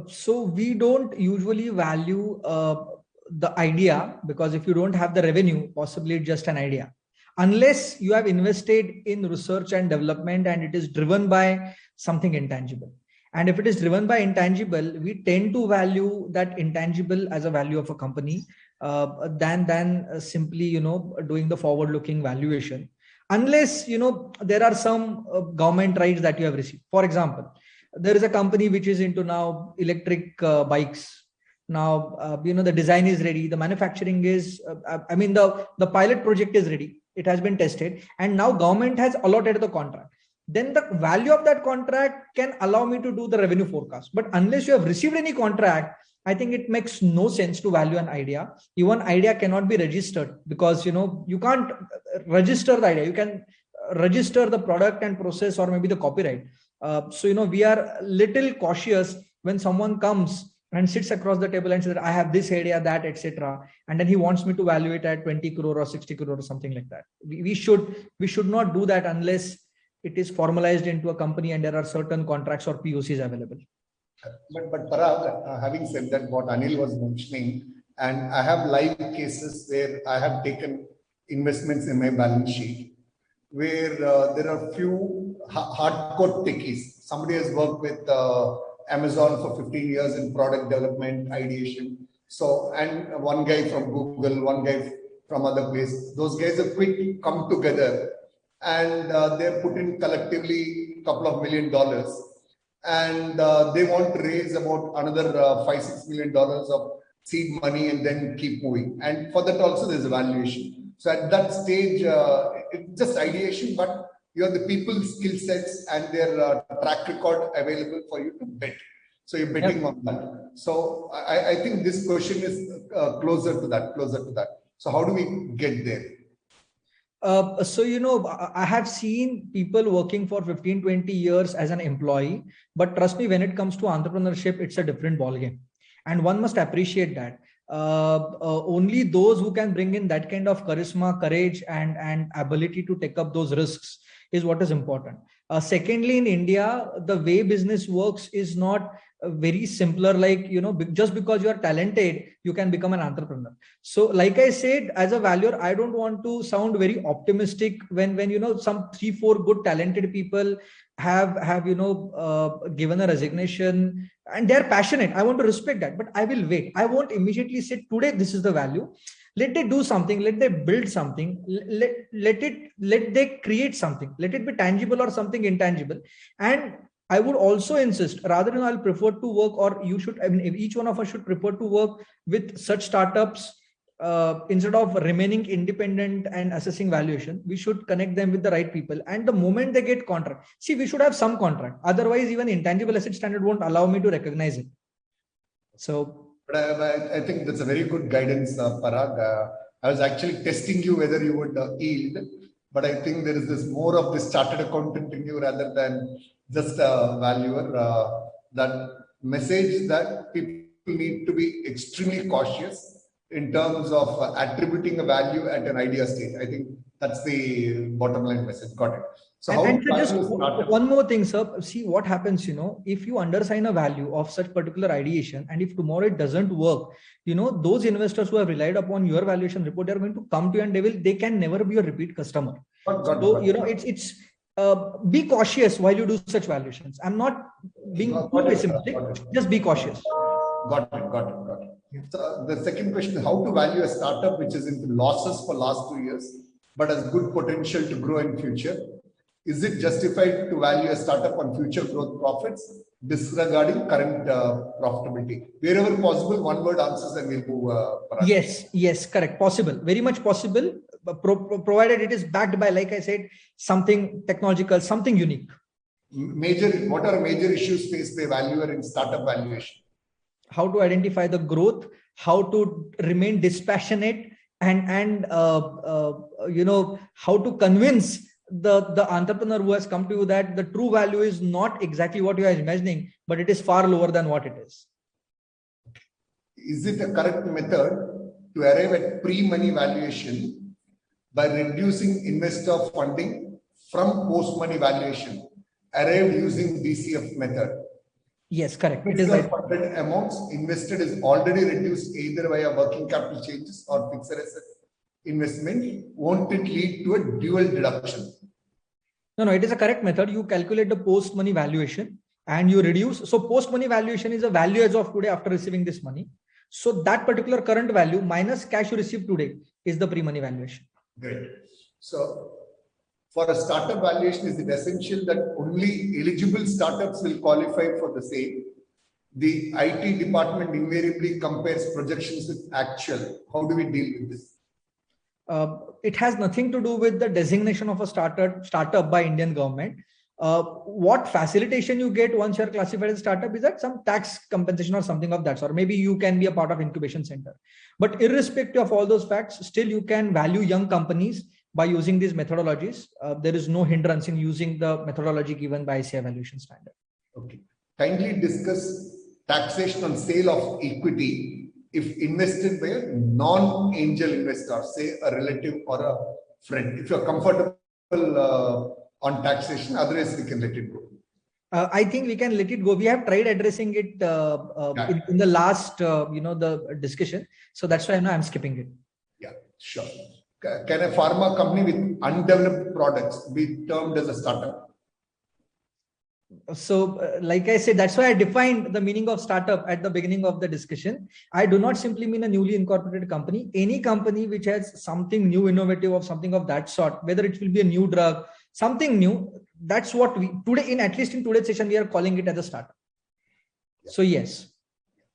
So we don't usually value the idea, because if you don't have the revenue, possibly it's just an idea, unless you have invested in research and development and it is driven by something intangible. And if it is driven by intangible, we tend to value that intangible as a value of a company than simply doing the forward-looking valuation, unless there are some government rights that you have received. For example, there is a company which is into now electric bikes, Now, the design is ready, the manufacturing is, the pilot project is ready. It has been tested, and now government has allotted the contract. Then the value of that contract can allow me to do the revenue forecast. But unless you have received any contract, I think it makes no sense to value an idea. Even idea cannot be registered, because you can't register the idea. You can register the product and process, or maybe the copyright. So we are little cautious when someone comes and sits across the table and says, I have this idea, that, etc. And then he wants me to value it at 20 crore or 60 crore or something like that. We should not do that unless it is formalized into a company and there are certain contracts or POCs available. But Parag, having said that, what Anil was mentioning, and I have live cases where I have taken investments in my balance sheet, where there are few hardcore techies. Somebody has worked with Amazon for 15 years in product development, ideation. So, and one guy from Google, one guy from other place. Those guys have quick come together, and they're put in collectively a couple of $1 million. And they want to raise about another $5-6 million of seed money and then keep moving. And for that also there's a valuation. So at that stage, it's just ideation, but you have the people's skill sets and their track record available for you to bet. So you're betting on that. So I think this question is closer to that. So how do we get there? I have seen people working for 15-20 years as an employee, but trust me, when it comes to entrepreneurship, it's a different ballgame, and one must appreciate that. Only those who can bring in that kind of charisma, courage, and ability to take up those risks is what is important. Secondly, in India, the way business works is not very simpler, like, just because you are talented, you can become an entrepreneur. So like I said, as a valuer, I don't want to sound very optimistic when some 3-4 good talented people have given a resignation and they're passionate. I want to respect that, but I will wait. I won't immediately say today this is the value. Let they do something, let they build something, let they create something, let it be tangible or something intangible. And I would also insist, rather than I'll prefer to work, or you should, each one of us should prefer to work with such startups instead of remaining independent and assessing valuation. We should connect them with the right people. And the moment they get contract, see, we should have some contract. Otherwise, even intangible asset standard won't allow me to recognize it. So. But I think that's a very good guidance, Parag. I was actually testing you whether you would yield, but I think there is this more of this chartered accountant in you rather than just a valuer. That message that people need to be extremely cautious in terms of attributing a value at an idea stage. I think that's the bottom line message. Got it. So and just one more thing, sir. See what happens, if you undersign a value of such particular ideation, and if tomorrow it doesn't work, those investors who have relied upon your valuation report, they're going to come to you and they can never be a repeat customer. It's be cautious while you do such valuations. I'm not being too pessimistic. Just be cautious. Got it. Yeah. So the second question is how to value a startup which is into losses for last 2 years, but has good potential to grow in future. Is it justified to value a startup on future growth profits, disregarding current profitability? Wherever possible, one word answers and we'll move. Yes, correct. Possible, very much possible, provided it is backed by, like I said, something technological, something unique. What are major issues faced by valuer in startup valuation? How to identify the growth, how to remain dispassionate, and how to convince the entrepreneur who has come to you that the true value is not exactly what you are imagining, but it is far lower than what it is. Is it a correct method to arrive at pre-money valuation by reducing investor funding from post-money valuation, arrived using DCF method? Yes, correct. It is funded amounts invested is already reduced either via working capital changes or fixed asset investment. Won't it lead to a dual deduction? No, it is a correct method. You calculate the post-money valuation and you reduce. So post-money valuation is a value as of today after receiving this money. So that particular current value minus cash you received today is the pre-money valuation. Great. So for a startup valuation, is it essential that only eligible startups will qualify for the same? the IT department invariably compares projections with actual. How do we deal with this? It has nothing to do with the designation of a startup by Indian government. What facilitation you get once you're classified as a startup is that some tax compensation or something of that sort. Maybe you can be a part of incubation center. But irrespective of all those facts, still you can value young companies by using these methodologies. There is no hindrance in using the methodology given by ICAI valuation standard. Okay. Kindly discuss taxation on sale of equity if invested by a non-angel investor, say a relative or a friend. If you're comfortable on taxation, otherwise we can let it go. I think we can let it go. We have tried addressing it in the last, the discussion. So that's why I'm skipping it. Yeah, sure. Can a pharma company with undeveloped products be termed as a startup? So, like I said, that's why I defined the meaning of startup at the beginning of the discussion. I do not simply mean a newly incorporated company. Any company which has something new, innovative, or something of that sort, whether it will be a new drug, something new, that's what we today, at least in today's session, we are calling it as a startup. So yes.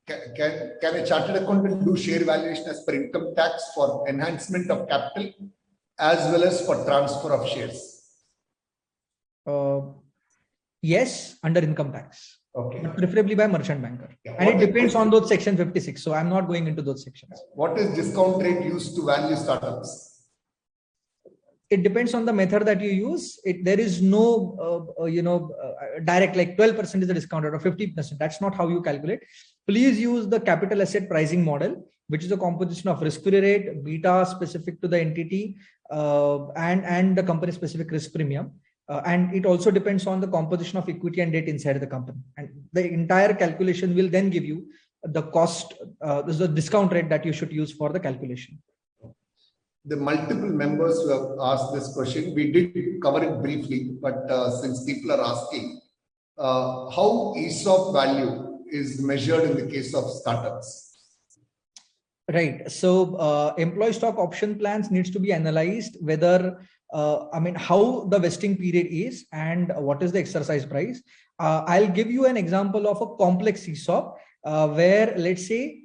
Can a chartered accountant do share valuation as per income tax for enhancement of capital as well as for transfer of shares? Yes, under income tax. Okay. But preferably by merchant banker. Yeah. And it depends on those section 56. So I'm not going into those sections. What is discount rate used to value startups? It depends on the method that you use. There is no, direct, like 12% is the discount rate or 50%. That's not how you calculate. Please use the capital asset pricing model, which is a composition of risk-free rate, beta specific to the entity, and the company specific risk premium. And it also depends on the composition of equity and debt inside the company. And the entire calculation will then give you the cost, the discount rate that you should use for the calculation. The multiple members who have asked this question, we did cover it briefly, but since people are asking, how ESOP value is measured in the case of startups? Right. So employee stock option plans needs to be analyzed whether, how the vesting period is and what is the exercise price. I'll give you an example of a complex ESOP where, let's say,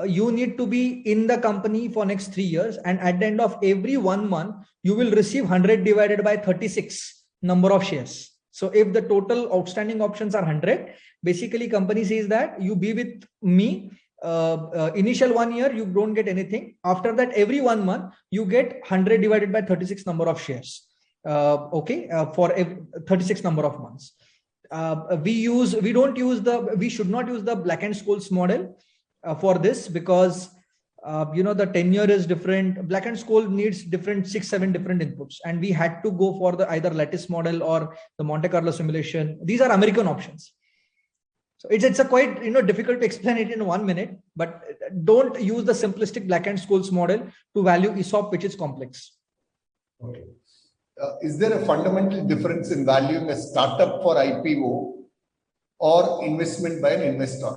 you need to be in the company for next 3 years, and at the end of every 1 month, you will receive 100 divided by 36 number of shares. So if the total outstanding options are 100, basically company says that you be with me, initial 1 year, you don't get anything. After that, every 1 month, you get 100 divided by 36 number of shares. For 36 number of months. We should not use the Black-Scholes model for this, because the tenure is different. Black-Scholes needs different 6-7 different inputs, and we had to go for the either lattice model or the Monte Carlo simulation. These are American options. So it's a quite difficult to explain it in 1 minute, but don't use the simplistic Black-Scholes model to value ESOP, which is complex. Okay. Is there a fundamental difference in valuing a startup for IPO or investment by an investor?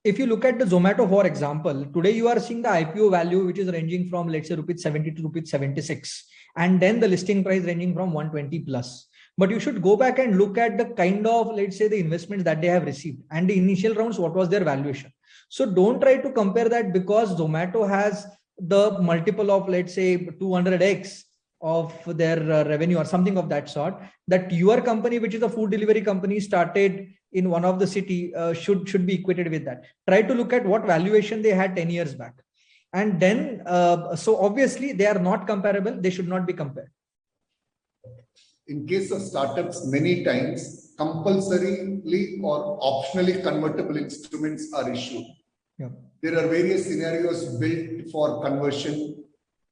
If you look at the Zomato, for example, today you are seeing the IPO value, which is ranging from, let's say, rupees 70 to rupees 76, and then the listing price ranging from 120 plus. But you should go back and look at the kind of, let's say, the investments that they have received and the initial rounds, what was their valuation. So don't try to compare that because Zomato has the multiple of, let's say, 200x of their revenue or something of that sort, that your company, which is a food delivery company, started in one of the city, should be equated with that. Try to look at what valuation they had 10 years back. And then, so obviously they are not comparable. They should not be compared. In case of startups, many times compulsorily or optionally convertible instruments are issued. Yeah. There are various scenarios built for conversion,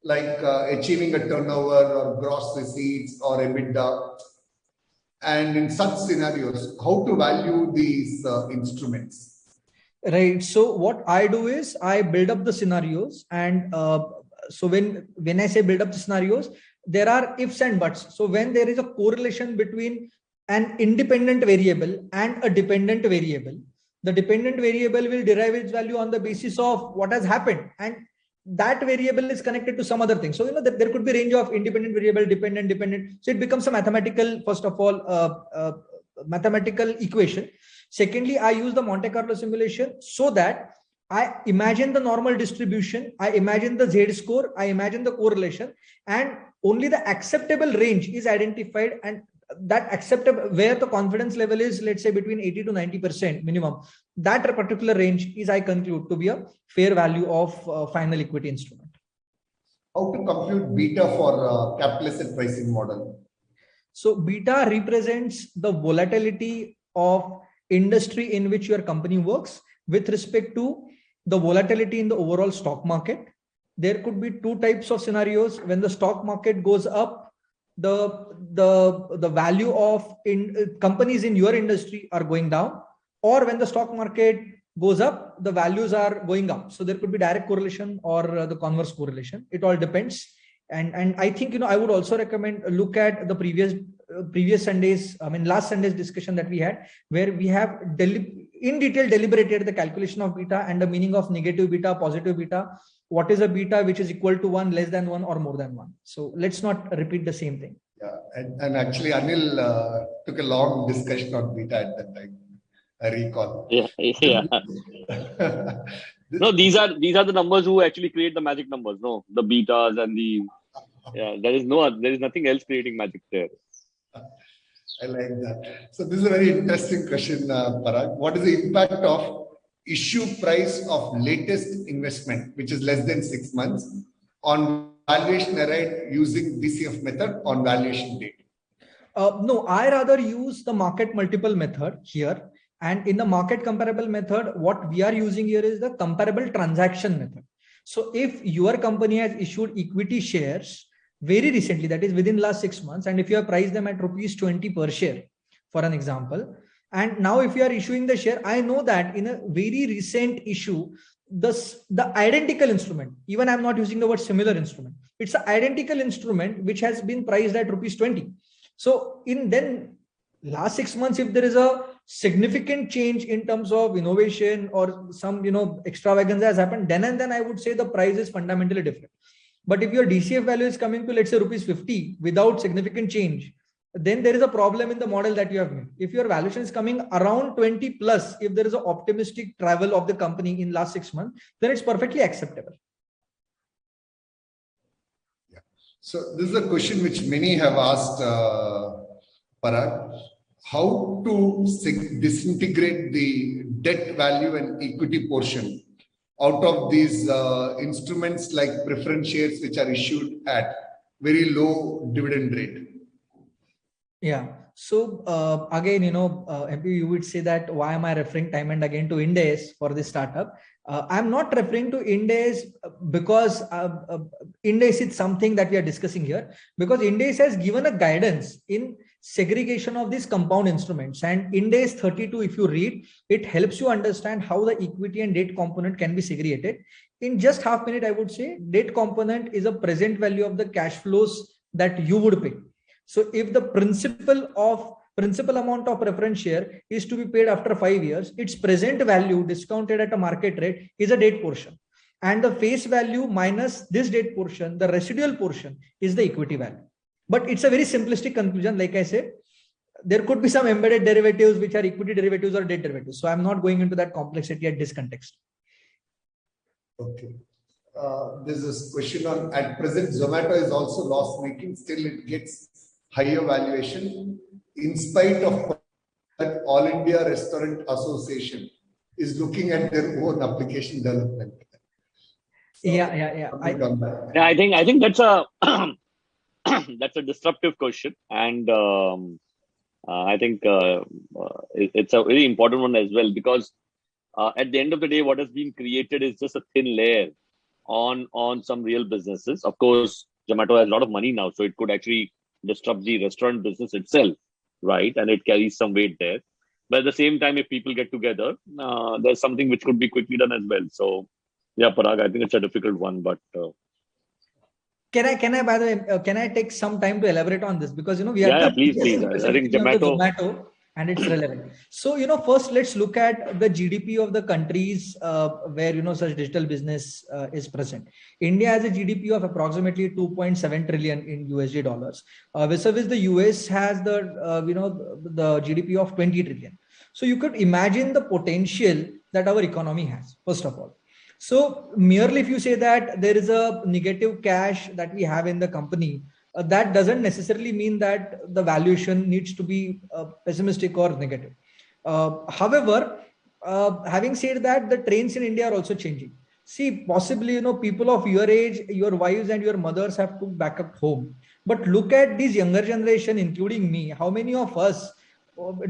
like achieving a turnover or gross receipts or EBITDA. And in such scenarios, how to value these instruments? Right. So what I do is I build up the scenarios, and so when I say build up the scenarios, there are ifs and buts. So when there is a correlation between an independent variable and a dependent variable, the dependent variable will derive its value on the basis of what has happened, and that variable is connected to some other thing. So there could be range of independent variable, dependent. So it becomes a mathematical, first of all, mathematical equation. Secondly, I use the Monte Carlo simulation so that I imagine the normal distribution, I imagine the Z-score, I imagine the correlation, and only the acceptable range is identified, and that acceptable where the confidence level is, let's say between 80 to 90% minimum, that particular range is, I conclude, to be a fair value of final equity instrument. How to compute beta for capital asset pricing model? So beta represents the volatility of industry in which your company works with respect to the volatility in the overall stock market. There could be two types of scenarios. When the stock market goes up, the value of companies in your industry are going down, or when the stock market goes up, the values are going up. So there could be direct correlation or the converse correlation. It all depends. And I think, I would also recommend look at the previous Sundays, last Sunday's discussion that we had, where we have in detail deliberated the calculation of beta and the meaning of negative beta, positive beta. What is a beta which is equal to 1, less than 1, or more than 1? So let's not repeat the same thing. Yeah, and actually Anil took a long discussion on beta at that time. I recall. Yeah. No, these are the numbers who actually create the magic numbers. No, the betas and the there is nothing else creating magic there. I like that. So this is a very interesting question, Parag. What is the impact of issue price of latest investment, which is less than 6 months, on valuation arrived using DCF method on valuation date? No, I rather use the market multiple method here. And in the market comparable method, what we are using here is the comparable transaction method. So if your company has issued equity shares very recently, that is within last 6 months, and if you have priced them at rupees 20 per share, for an example, and now if you are issuing the share, I know that in a very recent issue, the identical instrument, even I'm not using the word similar instrument, it's an identical instrument which has been priced at rupees 20. So in then last 6 months, if there is a significant change in terms of innovation or some extravagance has happened, then and then I would say the price is fundamentally different. But if your DCF value is coming to, let's say, rupees 50 without significant change, then there is a problem in the model that you have made. If your valuation is coming around 20 plus, if there is an optimistic travel of the company in last 6 months, then it's perfectly acceptable. Yeah. So this is a question which many have asked, Parag. How to disintegrate the debt value and equity portion out of these instruments like preference shares, which are issued at very low dividend rate? Yeah. So again, MP, you would say that why am I referring time and again to Ind AS for this startup? I'm not referring to Ind AS because Ind AS is something that we are discussing here, because Ind AS has given a guidance in segregation of these compound instruments, and Ind AS 32, if you read, it helps you understand how the equity and debt component can be segregated. In just half minute, I would say debt component is a present value of the cash flows that you would pay. So if the principal amount of preference share is to be paid after 5 years, its present value discounted at a market rate is a debt portion, and the face value minus this debt portion, the residual portion, is the equity value. But it's a very simplistic conclusion. Like I said, there could be some embedded derivatives which are equity derivatives or debt derivatives. So I'm not going into that complexity at this context. Okay. There's this question on, at present, Zomato is also loss making, still it gets higher valuation in spite of that All India Restaurant Association is looking at their own application development. So, yeah. I think that's a that's a disruptive question, and I think it's a very important one as well, because at the end of the day, what has been created is just a thin layer on some real businesses. Of course, Zomato has a lot of money now, so it could actually disrupt the restaurant business itself, right? And it carries some weight there. But at the same time, if people get together, there's something which could be quickly done as well. So, yeah, Parag, I think it's a difficult one, but. Can I, by the way, can I take some time to elaborate on this? Because, we are please. I think Zomato and it's relevant. So, first let's look at the GDP of the countries where, such digital business is present. India has a GDP of approximately 2.7 trillion in USD dollars. Vis-a-vis the US has the GDP of 20 trillion. So you could imagine the potential that our economy has, first of all. So merely if you say that there is a negative cash that we have in the company, that doesn't necessarily mean that the valuation needs to be pessimistic or negative. However, having said that, the trends in India are also changing. See, possibly, people of your age, your wives and your mothers have cooked back at home. But look at this younger generation, including me. How many of us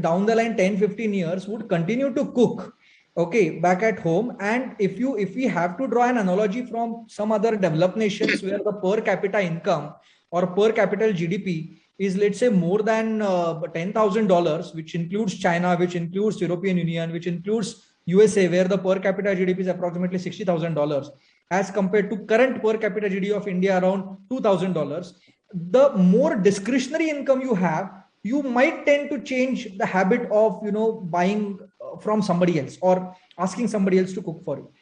down the line 10, 15 years would continue to cook, okay, back at home? And if we have to draw an analogy from some other developed nations where the per capita income or per capita GDP is, let's say, more than $10,000, which includes China, which includes European Union, which includes USA, where the per capita GDP is approximately $60,000, as compared to current per capita GDP of India around $2,000. The more discretionary income you have, you might tend to change the habit of buying from somebody else or asking somebody else to cook for you.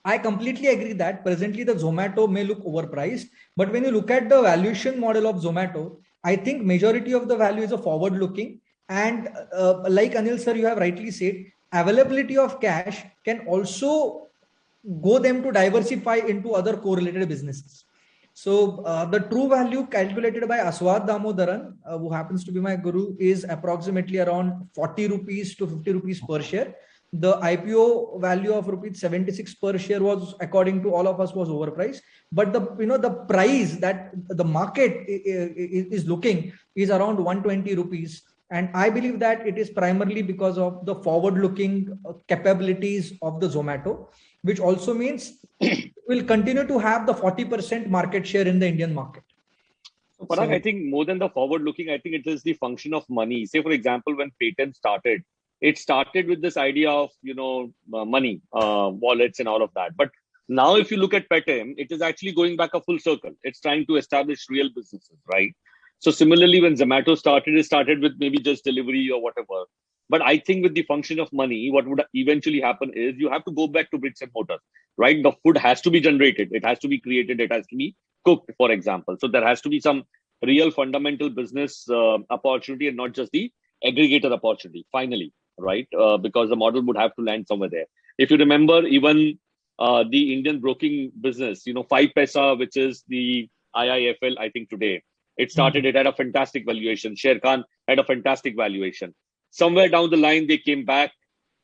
I completely agree that presently the Zomato may look overpriced, but when you look at the valuation model of Zomato, I think majority of the value is a forward looking. And like Anil sir, you have rightly said, availability of cash can also go them to diversify into other correlated businesses. So the true value calculated by Aswad Damodaran, who happens to be my guru, is approximately around 40 rupees to 50 rupees per share. The IPO value of rupees 76 per share was, according to all of us, was overpriced. But the price that the market is looking is around 120 rupees. And I believe that it is primarily because of the forward-looking capabilities of the Zomato, which also means will continue to have the 40% market share in the Indian market. So, Parag, I think more than the forward-looking, I think it is the function of money. Say, for example, when Paytm started, it started with this idea of, money, wallets and all of that. But now if you look at Paytm, it is actually going back a full circle. It's trying to establish real businesses, right? So similarly, when Zomato started, it started with maybe just delivery or whatever. But I think with the function of money, what would eventually happen is you have to go back to bricks and mortar, right? The food has to be generated. It has to be created. It has to be cooked, for example. So there has to be some real fundamental business opportunity and not just the aggregator opportunity, finally, right? Because the model would have to land somewhere there. If you remember, even the Indian broking business, 5paisa, which is the IIFL, I think today, it started, it had a fantastic valuation. Sharekhan had a fantastic valuation. Somewhere down the line, they came back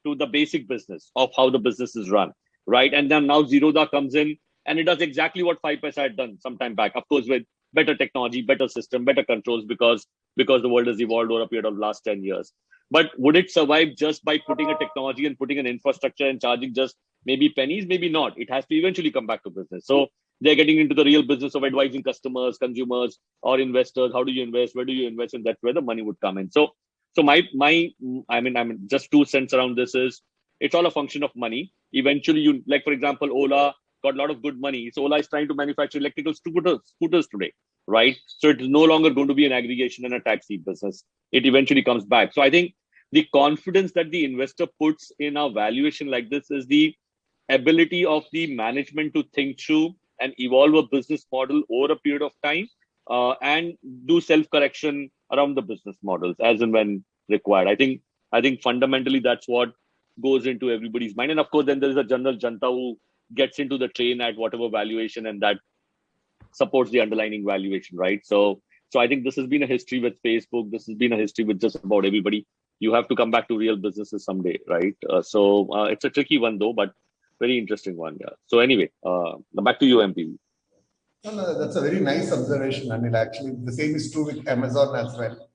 to the basic business of how the business is run, right? And then now Zerodha comes in and it does exactly what 5paisa had done some time back, of course, with better technology, better system, better controls, because the world has evolved over a period of the last 10 years. But would it survive just by putting a technology and putting an infrastructure and charging just maybe pennies? Maybe not. It has to eventually come back to business. So they're getting into the real business of advising customers, consumers, or investors. How do you invest? Where do you invest? And that's where the money would come in. So my just 2 cents around this is it's all a function of money. Eventually, you, like, for example, Ola got a lot of good money. So Ola is trying to manufacture electrical scooters today, right? So it is no longer going to be an aggregation and a taxi business. It eventually comes back. So I think the confidence that the investor puts in a valuation like this is the ability of the management to think through and evolve a business model over a period of time and do self-correction around the business models as and when required. I think fundamentally that's what goes into everybody's mind. And of course, then there is a general janta who gets into the train at whatever valuation and that supports the underlying valuation, right? So I think this has been a history with Facebook. This has been a history with just about everybody. You have to come back to real businesses someday, right? So it's a tricky one though, but very interesting one. Yeah. So anyway, back to you, MP. No, that's a very nice observation, Anil. Actually, the same is true with Amazon as well.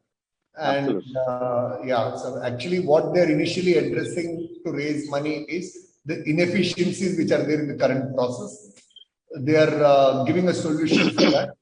And so actually what they're initially addressing to raise money is the inefficiencies which are there in the current process. They are giving a solution for that,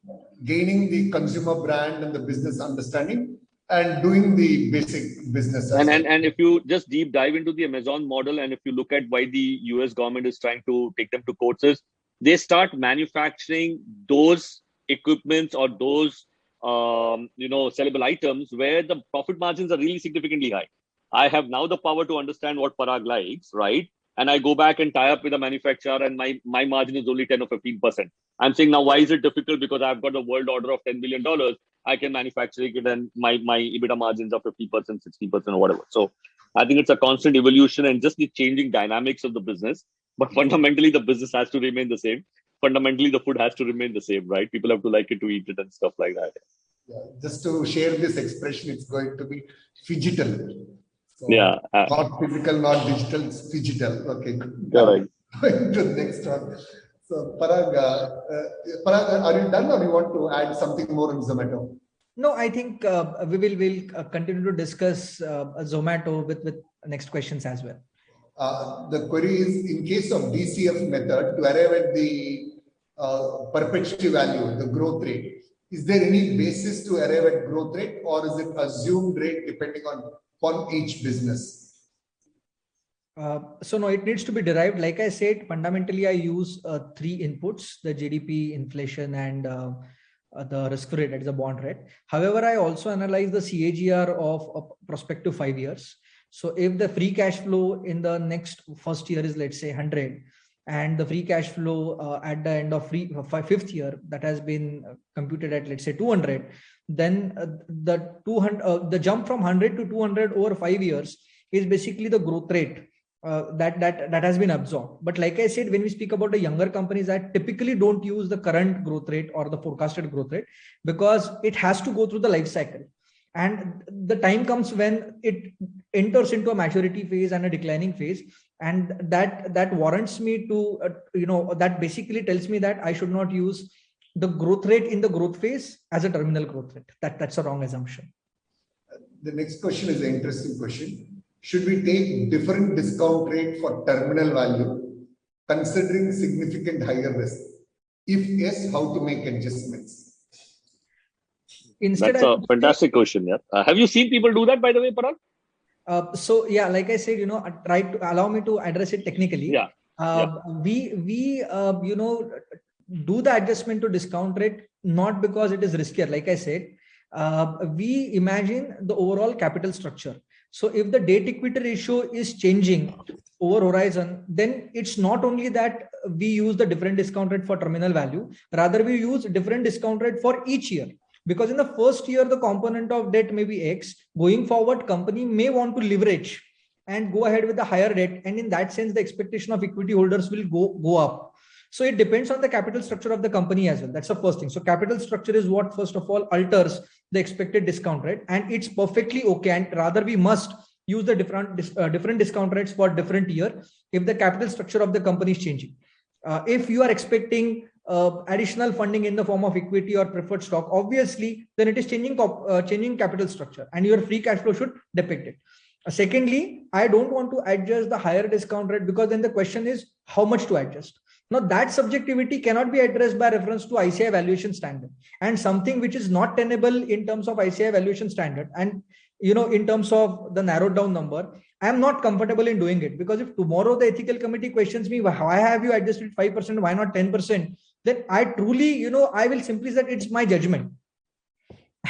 gaining the consumer brand and the business understanding and doing the basic business. And if you just deep dive into the Amazon model, and if you look at why the US government is trying to take them to courts, is they start manufacturing those equipments or those sellable items where the profit margins are really significantly high. I have now the power to understand what Parag likes, right? And I go back and tie up with a manufacturer and my margin is only 10 or 15%. I'm saying now, why is it difficult? Because I've got a world order of $10 billion. I can manufacture it and my EBITDA margins are 50%, 60% or whatever. So I think it's a constant evolution and just the changing dynamics of the business. But fundamentally, the business has to remain the same. Fundamentally, the food has to remain the same, right? People have to like it to eat it and stuff like that. Yeah, just to share this expression, it's going to be phygital. So Yeah. Not physical, not digital, it's phygital. Okay, good. Correct. Going to the next one. So Parag, are you done or you want to add something more on Zomato? No, I think we'll continue to discuss Zomato with next questions as well. The query is, in case of DCF method, to arrive at the perpetuity value, the growth rate, is there any basis to arrive at growth rate, or is it assumed rate depending on each business? So no, it needs to be derived. Like I said, fundamentally, I use 3 inputs: the GDP, inflation, and the risk rate, that is a bond rate. However, I also analyze the CAGR of a prospective 5 years. So if the free cash flow in the next first year is, let's say, 100, and the free cash flow at the end of fifth year that has been computed at, let's say, 200, then the jump from 100 to 200 over 5 years is basically the growth rate that has been absorbed. But like I said, when we speak about the younger companies, I typically don't use the current growth rate or the forecasted growth rate, because it has to go through the life cycle. And the time comes when it enters into a maturity phase and a declining phase. And that warrants me to, that basically tells me that I should not use the growth rate in the growth phase as a terminal growth rate. That's a wrong assumption. The next question is an interesting question. Should we take different discount rate for terminal value, considering significant higher risk? If yes, how to make adjustments? That's a fantastic question. Yeah. Have you seen people do that, by the way, Parag? So yeah, like I said, try to allow me to address it technically. Yeah. We do the adjustment to discount rate not because it is riskier. Like I said, we imagine the overall capital structure. So if the debt equity ratio is changing over horizon, then it's not only that we use the different discount rate for terminal value, rather we use different discount rate for each year. Because in the first year, the component of debt may be X. Going forward, company may want to leverage and go ahead with the higher debt. And in that sense, the expectation of equity holders will go up. So it depends on the capital structure of the company as well. That's the first thing. So capital structure is what, first of all, alters the expected discount rate. And it's perfectly okay. And rather, we must use the different discount rates for different year if the capital structure of the company is changing. If you are expecting additional funding in the form of equity or preferred stock, obviously, then it is changing capital structure, and your free cash flow should depict it. Secondly, I don't want to adjust the higher discount rate, because then the question is how much to adjust. Now that subjectivity cannot be addressed by reference to ICAI valuation standard, and something which is not tenable in terms of ICAI valuation standard, and in terms of the narrowed down number, I am not comfortable in doing it, because if tomorrow the ethical committee questions me, why have you adjusted 5%, why not 10%? Then I truly, I will simply say it's my judgment.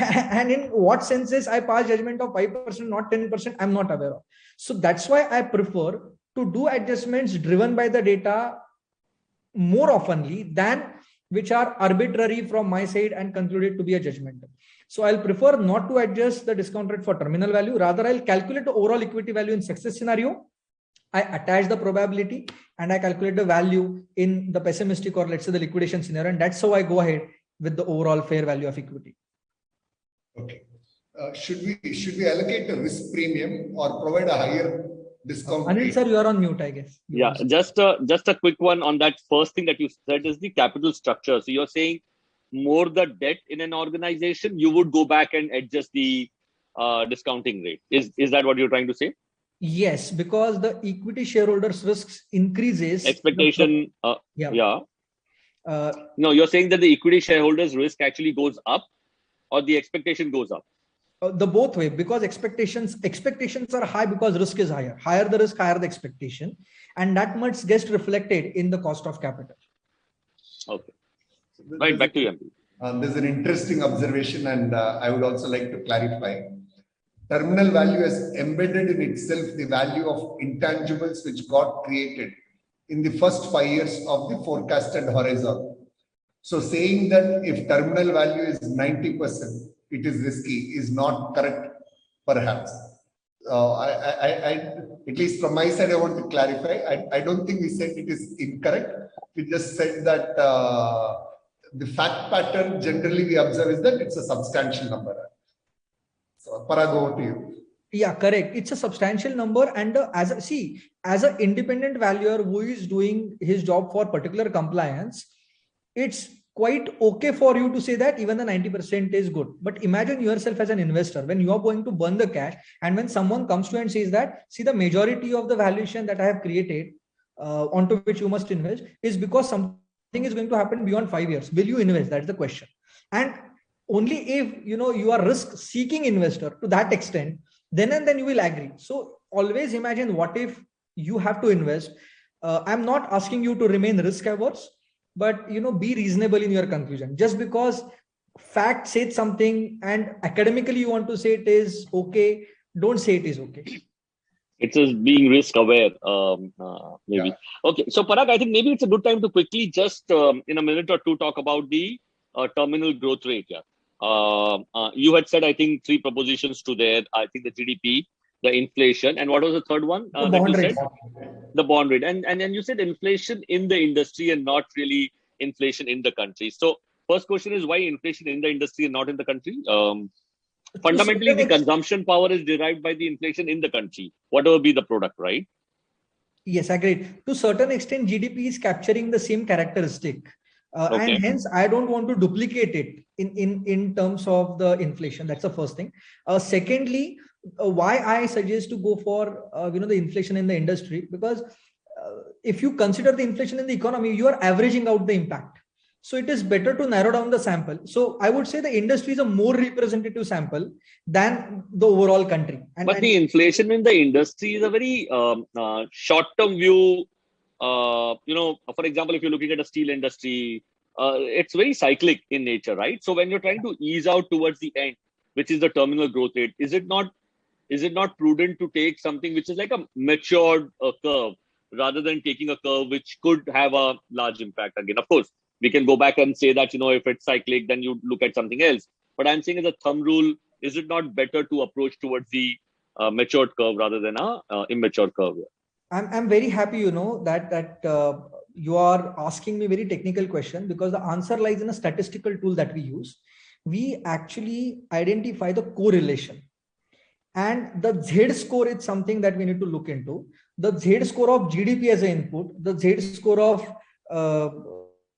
And in what senses I pass judgment of 5%, not 10%, I'm not aware of. So that's why I prefer to do adjustments driven by the data more oftenly than which are arbitrary from my side and concluded to be a judgmental. So I'll prefer not to adjust the discount rate for terminal value. Rather, I'll calculate the overall equity value in success scenario. I attach the probability and I calculate the value in the pessimistic, or let's say the liquidation scenario. And that's how I go ahead with the overall fair value of equity. Okay. Should we allocate a risk premium or provide a higher discount? Anil sir, you are on mute, I guess. Yeah, just a quick one on that first thing that you said is the capital structure. So you're saying more the debt in an organization, you would go back and adjust the discounting rate. Is that what you're trying to say? Yes, because the equity shareholders' risks increases. Expectation. Yeah. No, you're saying that the equity shareholders' risk actually goes up, or the expectation goes up? The both way, because expectations are high because risk is higher. Higher the risk, higher the expectation, and that much gets reflected in the cost of capital. Okay. Right, back to you, MP. There's an interesting observation, and I would also like to clarify. Terminal value has embedded in itself the value of intangibles which got created in the first 5 years of the forecasted horizon. So saying that if terminal value is 90%, it is risky is not correct, perhaps. At least from my side, I want to clarify. I don't think we said it is incorrect. We just said that the fact pattern generally we observe is that it's a substantial number. So, Parag, over to you. Yeah, correct. It's a substantial number, and as an independent valuer who is doing his job for particular compliance, it's quite okay for you to say that even the 90% is good. But imagine yourself as an investor when you are going to burn the cash, and when someone comes to you and says that, see, the majority of the valuation that I have created onto which you must invest is because something is going to happen beyond 5 years. Will you invest? That's the question. And only if you are risk-seeking investor to that extent, then and then you will agree. So always imagine what if you have to invest. I'm not asking you to remain risk-averse, but be reasonable in your conclusion. Just because fact said something and academically you want to say it is okay, don't say it is okay. It's just being risk aware, maybe. Yeah. Okay, so Parag, I think maybe it's a good time to quickly just in a minute or two talk about the terminal growth rate. Yeah, you had said I think 3 propositions to there. I think the GDP, the inflation, and what was the third one? The bond rate. The bond rate, and then you said inflation in the industry and not really inflation in the country. So first question is, why inflation in the industry and not in the country? Fundamentally, the consumption power is derived by the inflation in the country, whatever be the product, right? Yes, agreed. To certain extent, GDP is capturing the same characteristic. Okay. And hence, I don't want to duplicate it in terms of the inflation. That's the first thing. Secondly, why I suggest to go for the inflation in the industry, because if you consider the inflation in the economy, you are averaging out the impact. So it is better to narrow down the sample. So I would say the industry is a more representative sample than the overall country. But the inflation in the industry is a very short-term view. For example, if you're looking at a steel industry, it's very cyclic in nature, right? So when you're trying to ease out towards the end, which is the terminal growth rate, is it not prudent to take something which is like a matured curve rather than taking a curve which could have a large impact again? Of course, we can go back and say that, if it's cyclic, then you look at something else. But I'm saying as a thumb rule, is it not better to approach towards the matured curve rather than a immature curve? I'm very happy, that you are asking me a very technical question, because the answer lies in a statistical tool that we use. We actually identify the correlation. And the Z score is something that we need to look into. The Z score of GDP as an input, the Z score of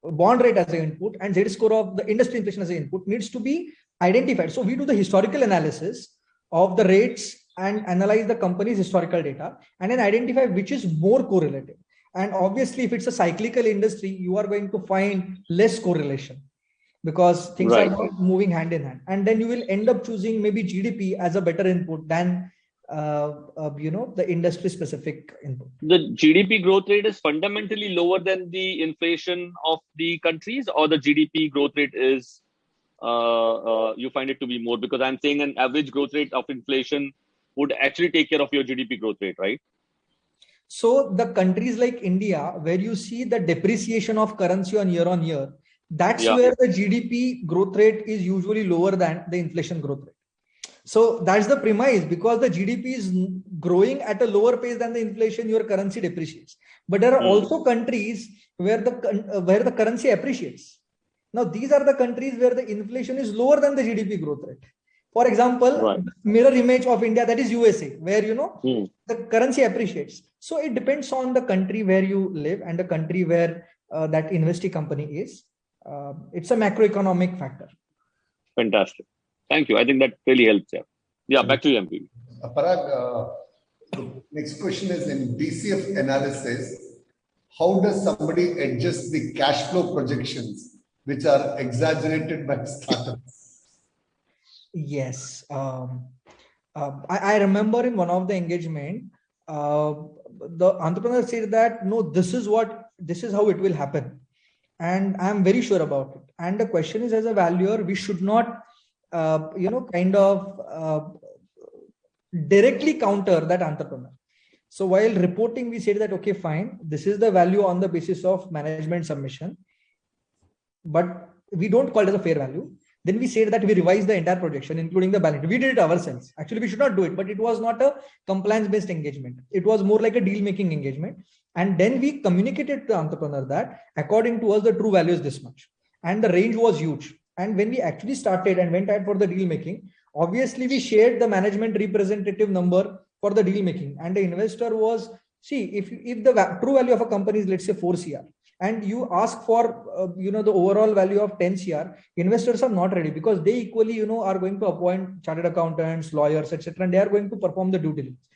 bond rate as an input, and Z score of the industry inflation as an input needs to be identified. So we do the historical analysis of the rates and analyze the company's historical data and then identify which is more correlative. And obviously, if it's a cyclical industry, you are going to find less correlation because things are not moving hand in hand. And then you will end up choosing maybe GDP as a better input than the industry specific input. The GDP growth rate is fundamentally lower than the inflation of the countries, or the GDP growth rate is you find it to be more? Because I'm saying an average growth rate of inflation would actually take care of your GDP growth rate, right? So the countries like India, where you see the depreciation of currency on year, that's where the GDP growth rate is usually lower than the inflation growth rate. So that's the premise, because the GDP is growing at a lower pace than the inflation, your currency depreciates. But there are also countries where the currency appreciates. Now, these are the countries where the inflation is lower than the GDP growth rate. For example, mirror image of India, that is USA, where the currency appreciates. So it depends on the country where you live and the country where that investee company is. It's a macroeconomic factor. Fantastic. Thank you. I think that really helps. Yeah, back to you, MP. Parag, next question is, in DCF analysis, how does somebody adjust the cash flow projections, which are exaggerated by startups? Yes. I remember in one of the engagement, the entrepreneur said that, no, this is how it will happen. And I'm very sure about it. And the question is, as a valuer, we should not, directly counter that entrepreneur. So while reporting, we said that, okay, fine, this is the value on the basis of management submission, but we don't call it as a fair value. Then we said that we revised the entire projection, including the balance sheet. We did it ourselves. Actually, we should not do it, but it was not a compliance-based engagement. It was more like a deal-making engagement. And then we communicated to the entrepreneur that according to us, the true value is this much. And the range was huge. And when we actually started and went ahead for the deal making, obviously we shared the management representative number for the deal making. And the investor was, see, if the true value of a company is, let's say 4 CR, and you ask for, the overall value of 10 CR, investors are not ready because they equally, are going to appoint chartered accountants, lawyers, etc. And they are going to perform the due diligence.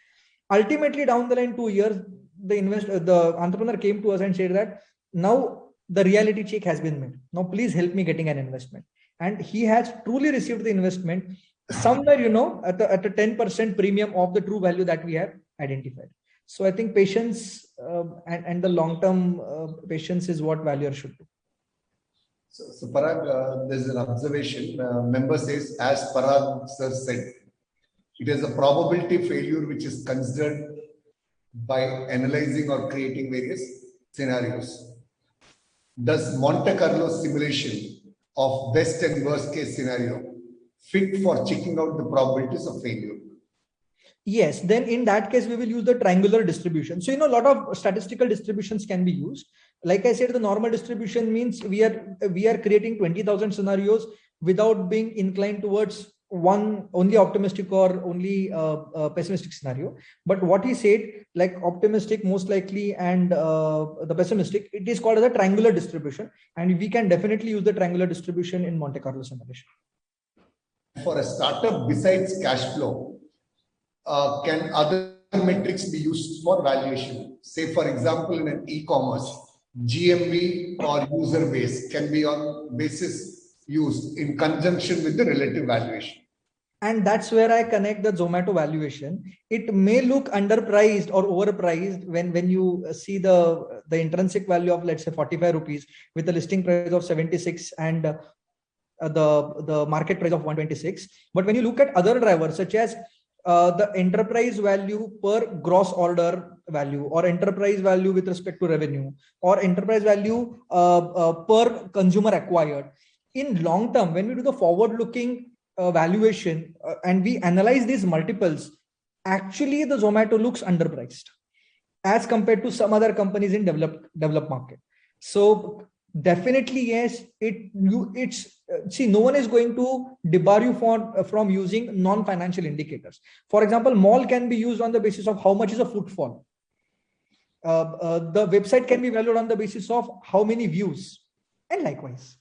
Ultimately, down the line, 2 years, the entrepreneur came to us and said that now the reality check has been made. Now, please help me getting an investment. And he has truly received the investment somewhere, at a 10% premium of the true value that we have identified. So I think patience and the long-term patience is what valuer should do. So Parag, there's an observation. Member says, as Parag sir said, it is a probability failure which is considered by analyzing or creating various scenarios. Does Monte Carlo simulation of best and worst case scenario fit for checking out the probabilities of failure? Yes, then in that case, we will use the triangular distribution. So, a lot of statistical distributions can be used. Like I said, the normal distribution means we are creating 20,000 scenarios without being inclined towards one only optimistic or only pessimistic scenario. But what he said, like optimistic, most likely, and the pessimistic, it is called as a triangular distribution. And we can definitely use the triangular distribution in Monte Carlo simulation. For a startup, besides cash flow, can other metrics be used for valuation? Say, for example, in an e-commerce, GMV or user base can be on basis used in conjunction with the relative valuation. And that's where I connect the Zomato valuation. It may look underpriced or overpriced when you see the intrinsic value of, let's say, 45 rupees with the listing price of 76 and the market price of 126. But when you look at other drivers such as the enterprise value per gross order value, or enterprise value with respect to revenue, or enterprise value per consumer acquired, in long term, when we do the forward looking valuation and we analyze these multiples, actually the Zomato looks underpriced as compared to some other companies in developed market. So definitely, yes, see, no one is going to debar you from using non-financial indicators. For example, mall can be used on the basis of how much is a footfall. The website can be valued on the basis of how many views, and likewise.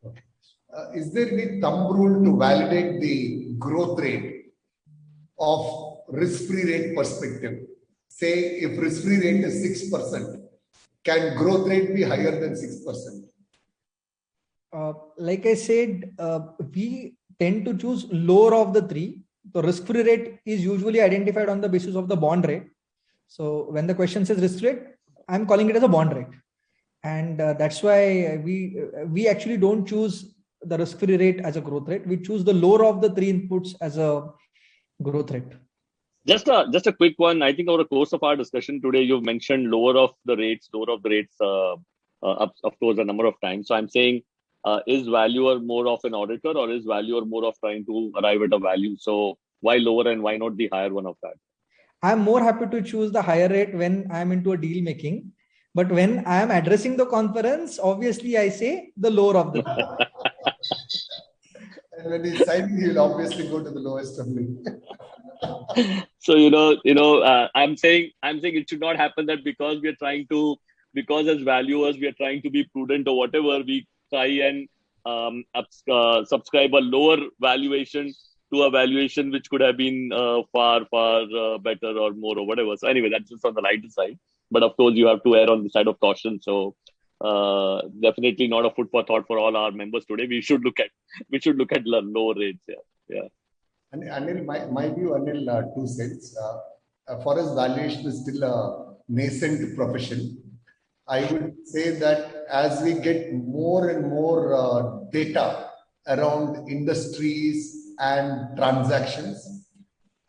Okay. Is there any thumb rule to validate the growth rate of risk-free rate perspective? Say, if risk-free rate is 6%, can growth rate be higher than 6%? Like I said, we tend to choose lower of the three. The risk-free rate is usually identified on the basis of the bond rate. So when the question says risk rate, I'm calling it as a bond rate. And that's why we actually don't choose the risk-free rate as a growth rate. We choose the lower of the three inputs as a growth rate. Just a quick one. I think over the course of our discussion today, you've mentioned lower of the rates, of course, a number of times. So I'm saying, is valuer more of an auditor, or is valuer more of trying to arrive at a value? So why lower and why not the higher one of that? I'm more happy to choose the higher rate when I'm into a deal making. But when I am addressing the conference, obviously I say the lower of the three. And when he's signing, he'll obviously go to the lowest of me. So I'm saying it should not happen that because as valuers we are trying to be prudent or whatever, we try and subscribe a lower valuation to a valuation which could have been far better or more or whatever. So anyway, that's just on the lighter side. But of course, you have to err on the side of caution. So definitely not a food for thought for all our members today. We should look at lower rates. Yeah. And Anil, my view, Anil, 2 cents. For us, valuation is still a nascent profession. I would say that as we get more and more data around industries and transactions,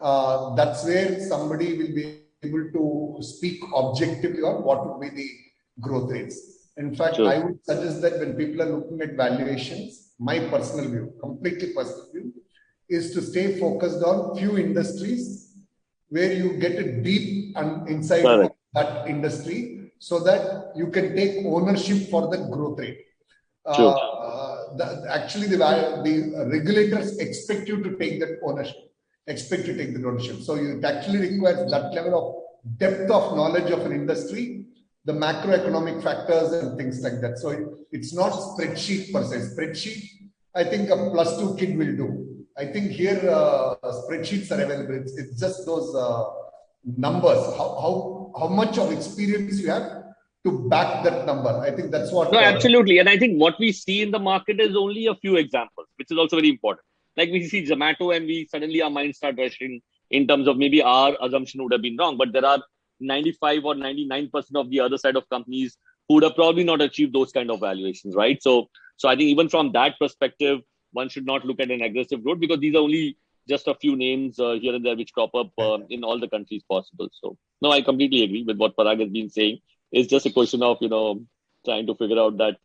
that's where somebody will be able to speak objectively on what would be the growth rates. In fact, sure. I would suggest that when people are looking at valuations, my personal view, completely personal view, is to stay focused on few industries where you get a deep insight of that industry so that you can take ownership for the growth rate. Actually, the regulators expect you to take that ownership, So it actually requires that level of depth of knowledge of an industry, the macroeconomic factors and things like that. So it's not spreadsheet per se. Spreadsheet, I think a +2 kid will do. I think here spreadsheets are available. It's just those numbers. How much of experience you have to back that number. I think that's what. No, absolutely. And I think what we see in the market is only a few examples, which is also very important. Like we see Zomato and we suddenly our minds start rushing in terms of maybe our assumption would have been wrong, but there are 95 or 99% of the other side of companies who would have probably not achieved those kind of valuations, right? So I think even from that perspective, one should not look at an aggressive growth because these are only just a few names here and there which crop up in all the countries possible. So no, I completely agree with what Parag has been saying. It's just a question of, trying to figure out that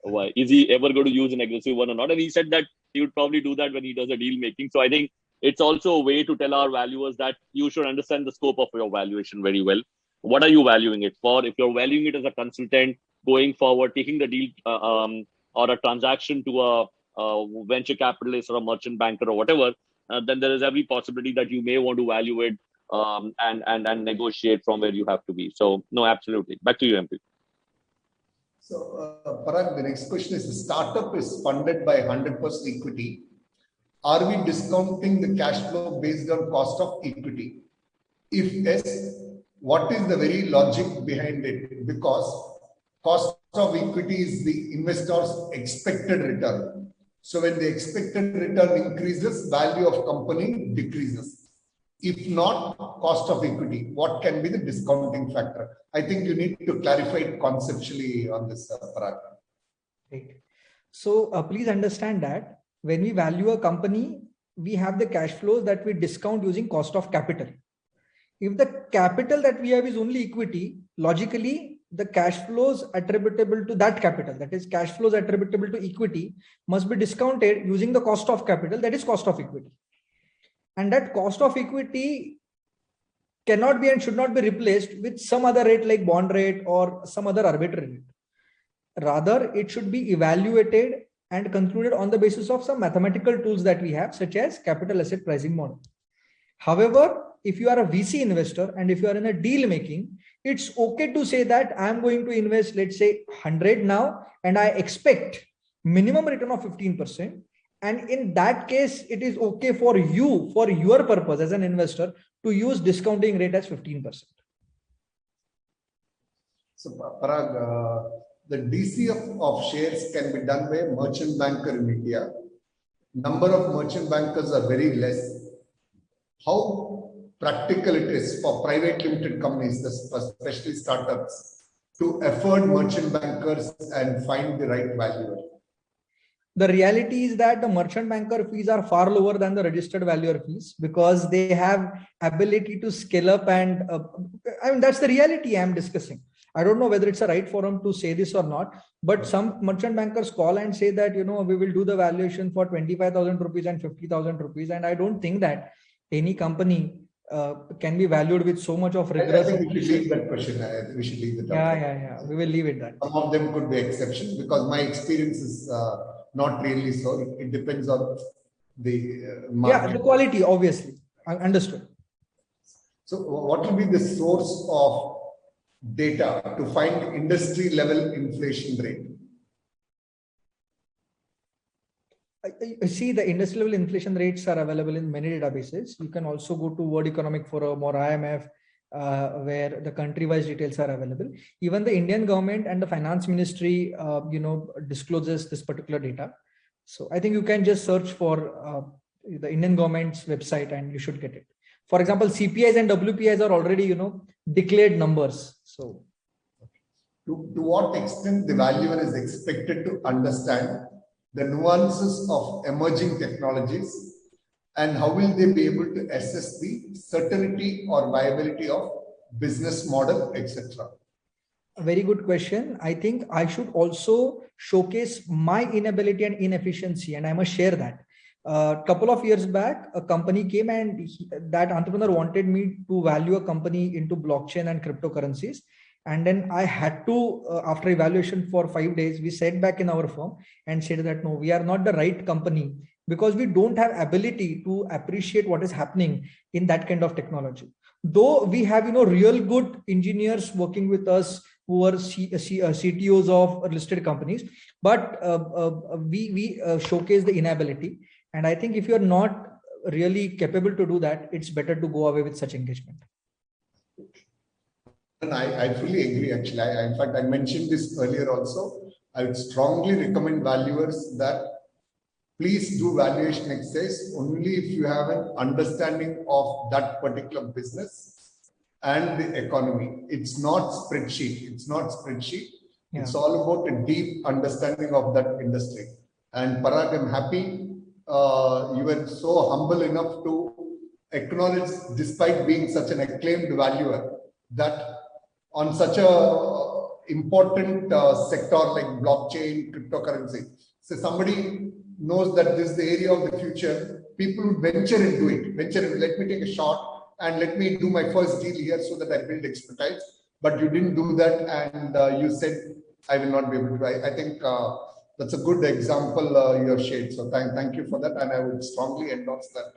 why is he ever going to use an aggressive one or not? And he said that he would probably do that when he does a deal making. So I think it's also a way to tell our valuers that you should understand the scope of your valuation very well. What are you valuing it for? If you're valuing it as a consultant going forward, taking the deal or a transaction to a venture capitalist or a merchant banker or whatever, then there is every possibility that you may want to value it and negotiate from where you have to be. So no, absolutely. Back to you, MP. So Parag, the next question is: the startup is funded by 100% equity. Are we discounting the cash flow based on cost of equity? If yes, what is the very logic behind it? Because cost of equity is the investor's expected return. So when the expected return increases, value of company decreases. If not cost of equity, what can be the discounting factor? I think you need to clarify it conceptually on this, Parag. Right. So please understand that when we value a company, we have the cash flows that we discount using cost of capital. If the capital that we have is only equity, logically, the cash flows attributable to that capital, that is cash flows attributable to equity, must be discounted using the cost of capital, that is cost of equity. And that cost of equity cannot be and should not be replaced with some other rate like bond rate or some other arbitrary rate. Rather, it should be evaluated and concluded on the basis of some mathematical tools that we have, such as capital asset pricing model. However, if you are a VC investor and if you are in a deal making, it's okay to say that I'm going to invest, let's say 100 now, and I expect minimum return of 15%. And in that case, it is okay for you, for your purpose as an investor, to use discounting rate as 15%. So Parag, the DC of shares can be done by a merchant banker in India. Number of merchant bankers are very less. How practical it is for private limited companies, especially startups, to afford merchant bankers and find the right valuer? The reality is that the merchant banker fees are far lower than the registered valuer fees because they have ability to scale up, and I mean that's the reality I am discussing. I don't know whether it's a right forum to say this or not, but some merchant bankers call and say that, we will do the valuation for 25,000 rupees and 50,000 rupees. And I don't think that any company can be valued with so much of rigorous. I think we should leave that question. We should leave it. Yeah. We will leave it that. Some of them could be exceptions because my experience is not really so. It depends on the market. Yeah, the quality, obviously. I understood. So what will be the source of data to find industry level inflation rate? I see the industry level inflation rates are available in many databases. You can also go to World Economic Forum or IMF, where the country-wise details are available. Even the Indian government and the finance ministry, discloses this particular data. So I think you can just search for the Indian government's website and you should get it. For example, CPIs and WPIs are already, declared numbers. So, to what extent the valuer is expected to understand the nuances of emerging technologies, and how will they be able to assess the certainty or viability of business model, etc.? A very good question. I think I should also showcase my inability and inefficiency, and I must share that. A couple of years back, a company came and that entrepreneur wanted me to value a company into blockchain and cryptocurrencies. And then I had to, after evaluation for 5 days, we sat back in our firm and said that no, we are not the right company because we don't have ability to appreciate what is happening in that kind of technology. Though we have, real good engineers working with us who are CTOs of listed companies, but we showcase the inability. And I think if you're not really capable to do that, it's better to go away with such engagement. And I fully agree, actually. In fact, I mentioned this earlier also. I would strongly recommend valuers that please do valuation exercise only if you have an understanding of that particular business and the economy. It's not spreadsheet. It's not spreadsheet. Yeah. It's all about a deep understanding of that industry. And Parag, I'm happy you were so humble enough to acknowledge, despite being such an acclaimed valuer, that on such a important sector like blockchain, cryptocurrency, so somebody knows that this is the area of the future, people would venture into it. Let me take a shot and let me do my first deal here so that I build expertise. But you didn't do that, and you said, I will not be able to. I think that's a good example you have shared. So thank you for that. And I would strongly endorse that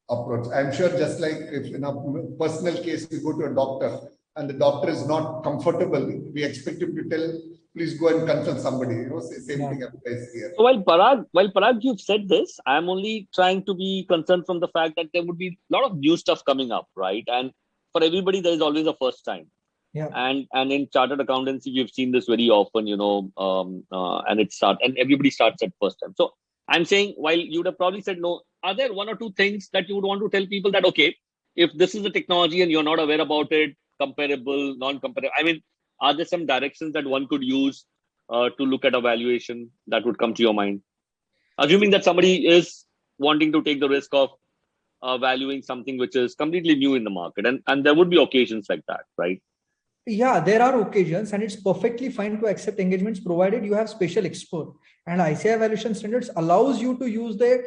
approach. I'm sure just like if in a personal case, we go to a doctor and the doctor is not comfortable, we expect him to tell, please go and consult somebody. Same thing applies here. So while Parag, you've said this, I'm only trying to be concerned from the fact that there would be a lot of new stuff coming up, right? And for everybody, there is always a first time. Yeah. And in chartered accountancy, we've seen this very often, and everybody starts at first time. So I'm saying, while you would have probably said no, are there one or two things that you would want to tell people that, okay, if this is a technology and you're not aware about it, comparable, non-comparable, I mean, are there some directions that one could use to look at a valuation that would come to your mind? Assuming that somebody is wanting to take the risk of valuing something which is completely new in the market. And there would be occasions like that, right? Yeah, there are occasions, and it's perfectly fine to accept engagements provided you have special expert. And ICAI valuation standards allows you to use the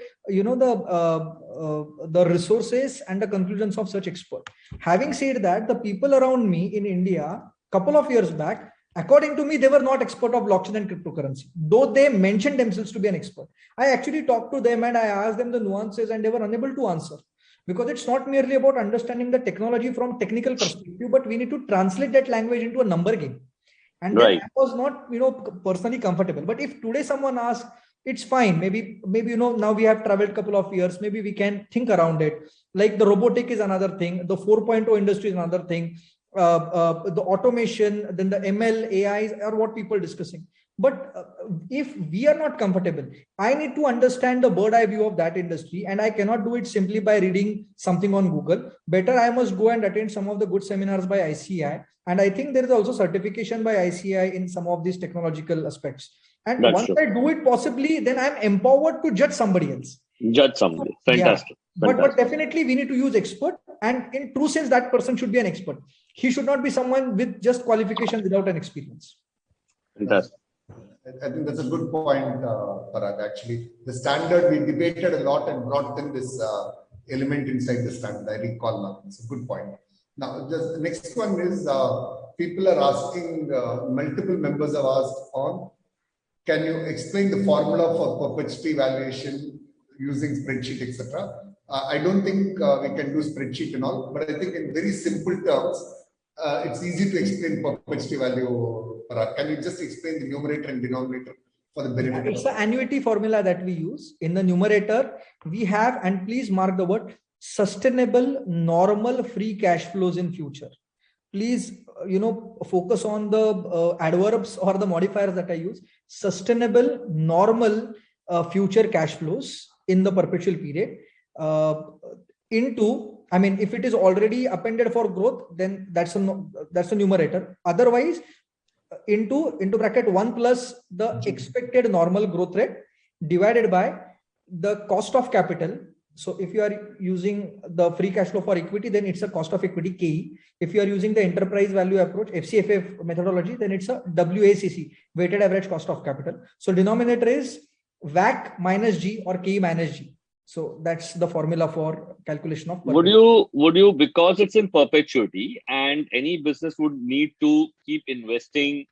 resources and the conclusions of such expert. Having said that, the people around me in India, couple of years back, according to me, they were not expert of blockchain and cryptocurrency, though they mentioned themselves to be an expert. I actually talked to them and I asked them the nuances, and they were unable to answer. Because it's not merely about understanding the technology from technical perspective, but we need to translate that language into a number game. And right. That was not, personally comfortable. But if today someone asks, it's fine. Maybe, now we have traveled a couple of years. Maybe we can think around it. Like the robotic is another thing. The 4.0 industry is another thing. The automation, then the ML, AIs are what people are discussing. But if we are not comfortable, I need to understand the bird eye view of that industry, and I cannot do it simply by reading something on Google. Better, I must go and attend some of the good seminars by ICAI. And I think there is also certification by ICAI in some of these technological aspects. And once I do it possibly, then I'm empowered to judge somebody else. Judge somebody. Fantastic. Yeah. But definitely we need to use expert. And in true sense, that person should be an expert. He should not be someone with just qualification without an experience. Fantastic. I think that's a good point, Parag. Actually, the standard, we debated a lot and brought in this element inside the standard. I recall now. It's a good point. Now, the next one is people are asking, multiple members have asked on, can you explain the formula for perpetuity valuation using spreadsheet, etc.? I don't think we can do spreadsheet and all, but I think in very simple terms, it's easy to explain perpetuity value. Can you just explain the numerator and denominator for the benefit? It's the annuity formula that we use. In the numerator, we have, and please mark the word, sustainable, normal, free cash flows in future. Please, focus on the adverbs or the modifiers that I use. Sustainable, normal, future cash flows in the perpetual period. If it is already appended for growth, then that's a numerator. Otherwise, into bracket 1 plus the expected normal growth rate divided by the cost of capital So if you are using the free cash flow for equity, then it's a cost of equity KE. If you are using the enterprise value approach, FCFA methodology, then it's a WACC, weighted average cost of capital. So denominator is WACC minus G or KE minus G. So that's the formula for calculation of. Would you, because it's in perpetuity and any business would need to keep investing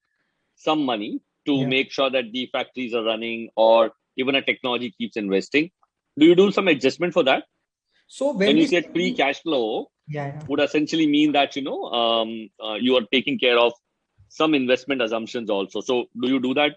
some money to make sure that the factories are running, or even a technology keeps investing, do you do some adjustment for that? So when you said free cash flow, would essentially mean that, you are taking care of some investment assumptions also. So do you do that?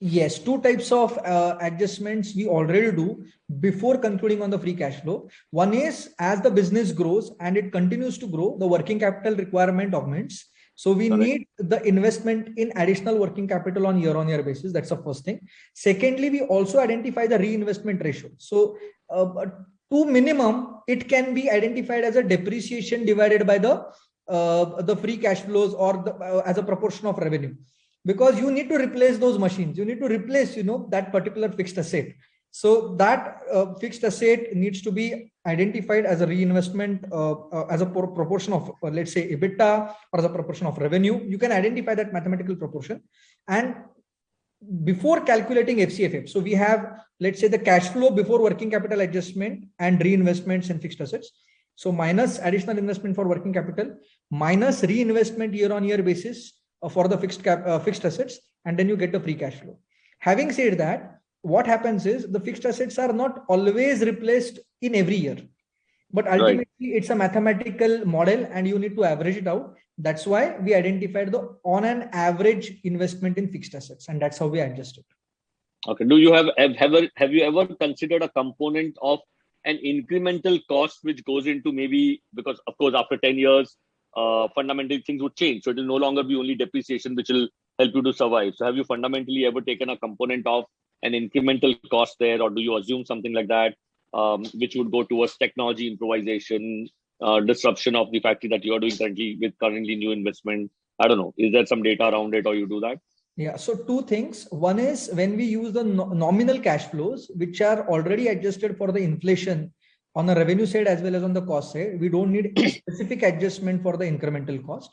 Yes, two types of adjustments we already do before concluding on the free cash flow. One is, as the business grows and it continues to grow, the working capital requirement augments. So we need the investment in additional working capital on year-on-year basis. That's the first thing. Secondly, we also identify the reinvestment ratio. So to minimum, it can be identified as a depreciation divided by the free cash flows, or as a proportion of revenue. Because you need to replace those machines, you need to replace, that particular fixed asset. So that fixed asset needs to be identified as a reinvestment, as a proportion of, let's say, EBITDA, or as a proportion of revenue. You can identify that mathematical proportion. And before calculating FCFF, so we have, let's say, the cash flow before working capital adjustment and reinvestments in fixed assets. So minus additional investment for working capital, minus reinvestment year-on-year basis for the fixed assets, and then you get the free cash flow. Having said that, what happens is the fixed assets are not always replaced in every year, but ultimately it's a mathematical model and you need to average it out. That's why we identified the on an average investment in fixed assets, and that's how we adjust it. Okay. Do you have you ever considered a component of an incremental cost which goes into, maybe, because of course after 10 years, fundamentally things would change. So it will no longer be only depreciation which will help you to survive. So have you fundamentally ever taken a component of an incremental cost there, or do you assume something like that, which would go towards technology improvisation, disruption of the factory that you are doing currently new investment? I don't know. Is there some data around it, or you do that? Yeah. So two things. One is, when we use the nominal cash flows, which are already adjusted for the inflation on the revenue side as well as on the cost side, we don't need a specific adjustment for the incremental cost.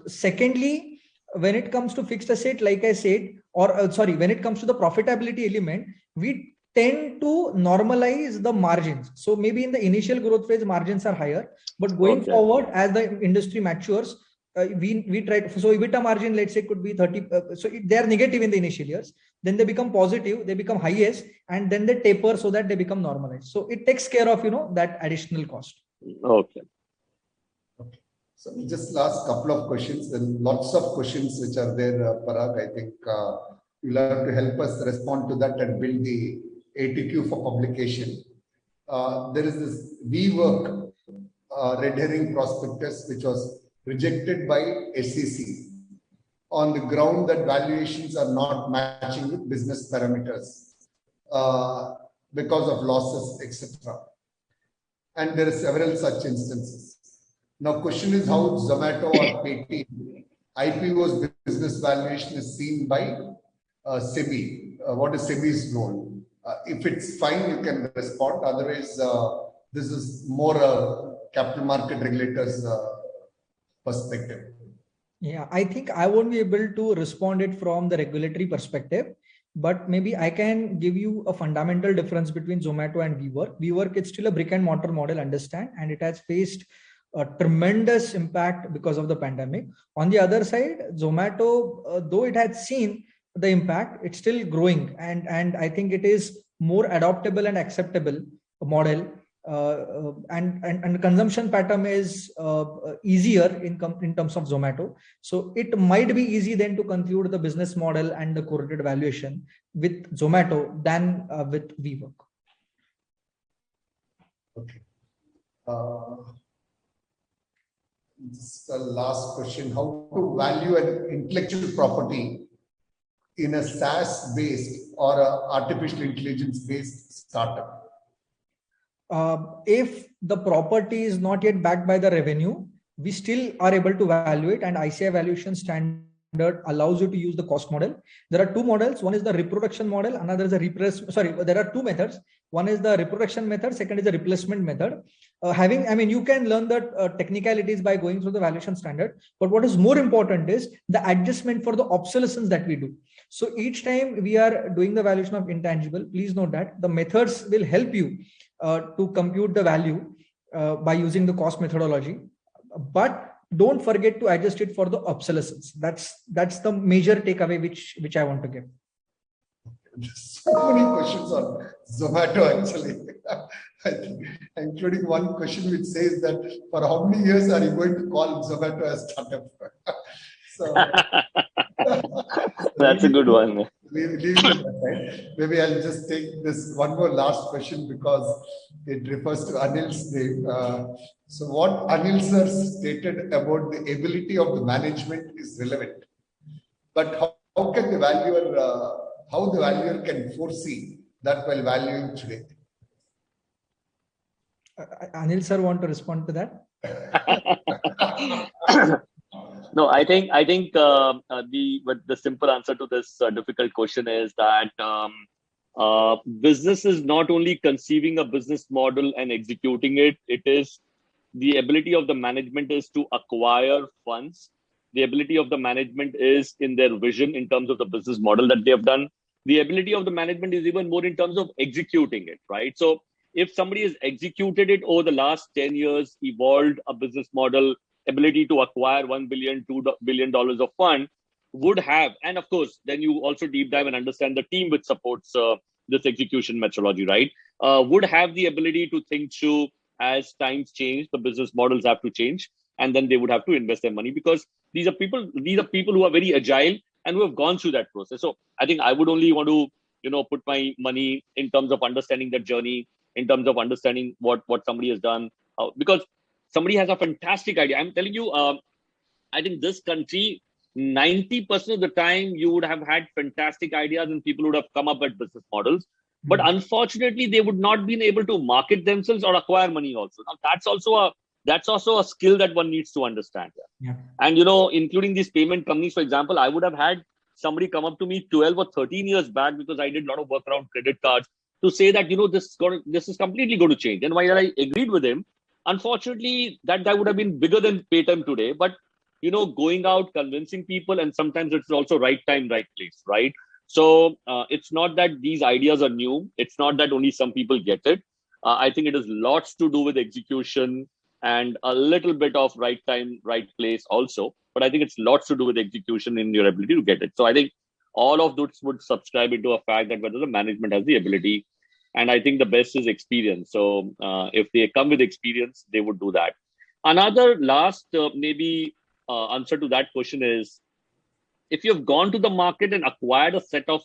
Secondly, when it comes to fixed asset, like I said, when it comes to the profitability element, we tend to normalize the margins. So maybe in the initial growth phase, margins are higher, but going forward, as the industry matures, we try to, so EBITDA margin, let's say, could be 30. So they are negative in the initial years, then they become positive, they become highest, and then they taper so that they become normalized. So it takes care of, that additional cost. Okay. So just last couple of questions. There are lots of questions which are there, Parag. I think you'll have to help us respond to that and build the ATQ for publication. There is this WeWork red herring prospectus which was rejected by SEC on the ground that valuations are not matching with business parameters because of losses, etc. And there are several such instances. Now, question is how Zomato or Paytm IPO's business valuation is seen by SEBI. What is SEBI's role? If it's fine, you can respond. Otherwise, this is more a capital market regulator's perspective. Yeah, I think I won't be able to respond it from the regulatory perspective, but maybe I can give you a fundamental difference between Zomato and WeWork. WeWork is still a brick and mortar model, understand, and it has faced a tremendous impact because of the pandemic. On the other side, Zomato, though it had seen the impact, it's still growing, and I think it is more adoptable and acceptable model. And consumption pattern is easier in terms of Zomato. So it might be easy then to conclude the business model and the correlated valuation with Zomato than with WeWork. Okay. This is the last question. How to value an intellectual property in a SaaS-based or a artificial intelligence-based startup? If the property is not yet backed by the revenue, we still are able to value it, and ICI valuation standards allows you to use the cost model. There are two models. One is the reproduction model. Another is a there are two methods. One is the reproduction method. Second is the replacement method. You can learn the technicalities by going through the valuation standard. But what is more important is the adjustment for the obsolescence that we do. So each time we are doing the valuation of intangible, please note that the methods will help you to compute the value by using the cost methodology. But don't forget to adjust it for the obsolescence. That's the major takeaway which I want to give. So many questions on Zomato actually, including one question which says that for how many years are you going to call Zomato a startup? So that's a good one. Leave it at that. Maybe I'll just take this one more last question because it refers to Anil's name. So what Anil sir stated about the ability of the management is relevant, but how can the valuer, how the valuer can foresee that while valuing today? Anil sir, want to respond to that? No, I think the simple answer to this difficult question is that business is not only conceiving a business model and executing it. It is the ability of the management is to acquire funds. The ability of the management is in their vision in terms of the business model that they have done. The ability of the management is even more in terms of executing it, right? So if somebody has executed it over the last 10 years, evolved a business model, ability to acquire $1 billion, $2 billion of fund, would have, and of course, then you also deep dive and understand the team which supports this execution methodology, right? Would have the ability to think through as times change, the business models have to change, and then they would have to invest their money because these are people who are very agile and who have gone through that process. So I think I would only want to, put my money in terms of understanding that journey, in terms of understanding what somebody has done, because somebody has a fantastic idea. I'm telling you, I think this country, 90% of the time, you would have had fantastic ideas and people would have come up with business models. But unfortunately, they would not be able to market themselves or acquire money also. Now, that's also a skill that one needs to understand. Yeah. And, including these payment companies, for example, I would have had somebody come up to me 12 or 13 years back because I did a lot of work around credit cards to say that, this is completely going to change. And while I agreed with him, unfortunately, that guy would have been bigger than Paytm today. But, going out, convincing people, and sometimes it's also right time, right place, right? So it's not that these ideas are new. It's not that only some people get it. I think it has lots to do with execution and a little bit of right time, right place also. But I think it's lots to do with execution in your ability to get it. So I think all of those would subscribe into a fact that whether the management has the ability. And I think the best is experience. So if they come with experience, they would do that. Another last answer to that question is, if you've gone to the market and acquired a set of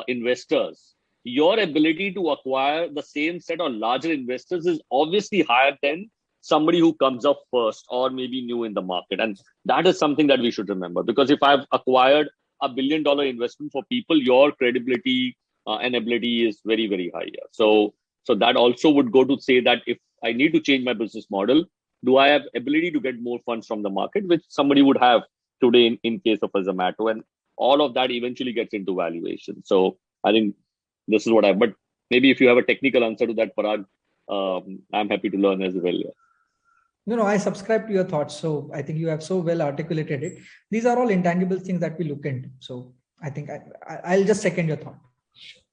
investors, your ability to acquire the same set of larger investors is obviously higher than somebody who comes up first or maybe new in the market. And that is something that we should remember, because if I've acquired $1 billion investment for people, your credibility and ability is very, very high here. So that also would go to say that if I need to change my business model, do I have ability to get more funds from the market, which somebody would have today in case of a Zomato, and all of that eventually gets into valuation. So I think this is what but maybe if you have a technical answer to that, Parag, I'm happy to learn as well. Yeah. No, I subscribe to your thoughts. So I think you have so well articulated it. These are all intangible things that we look into. So I think I'll just second your thought.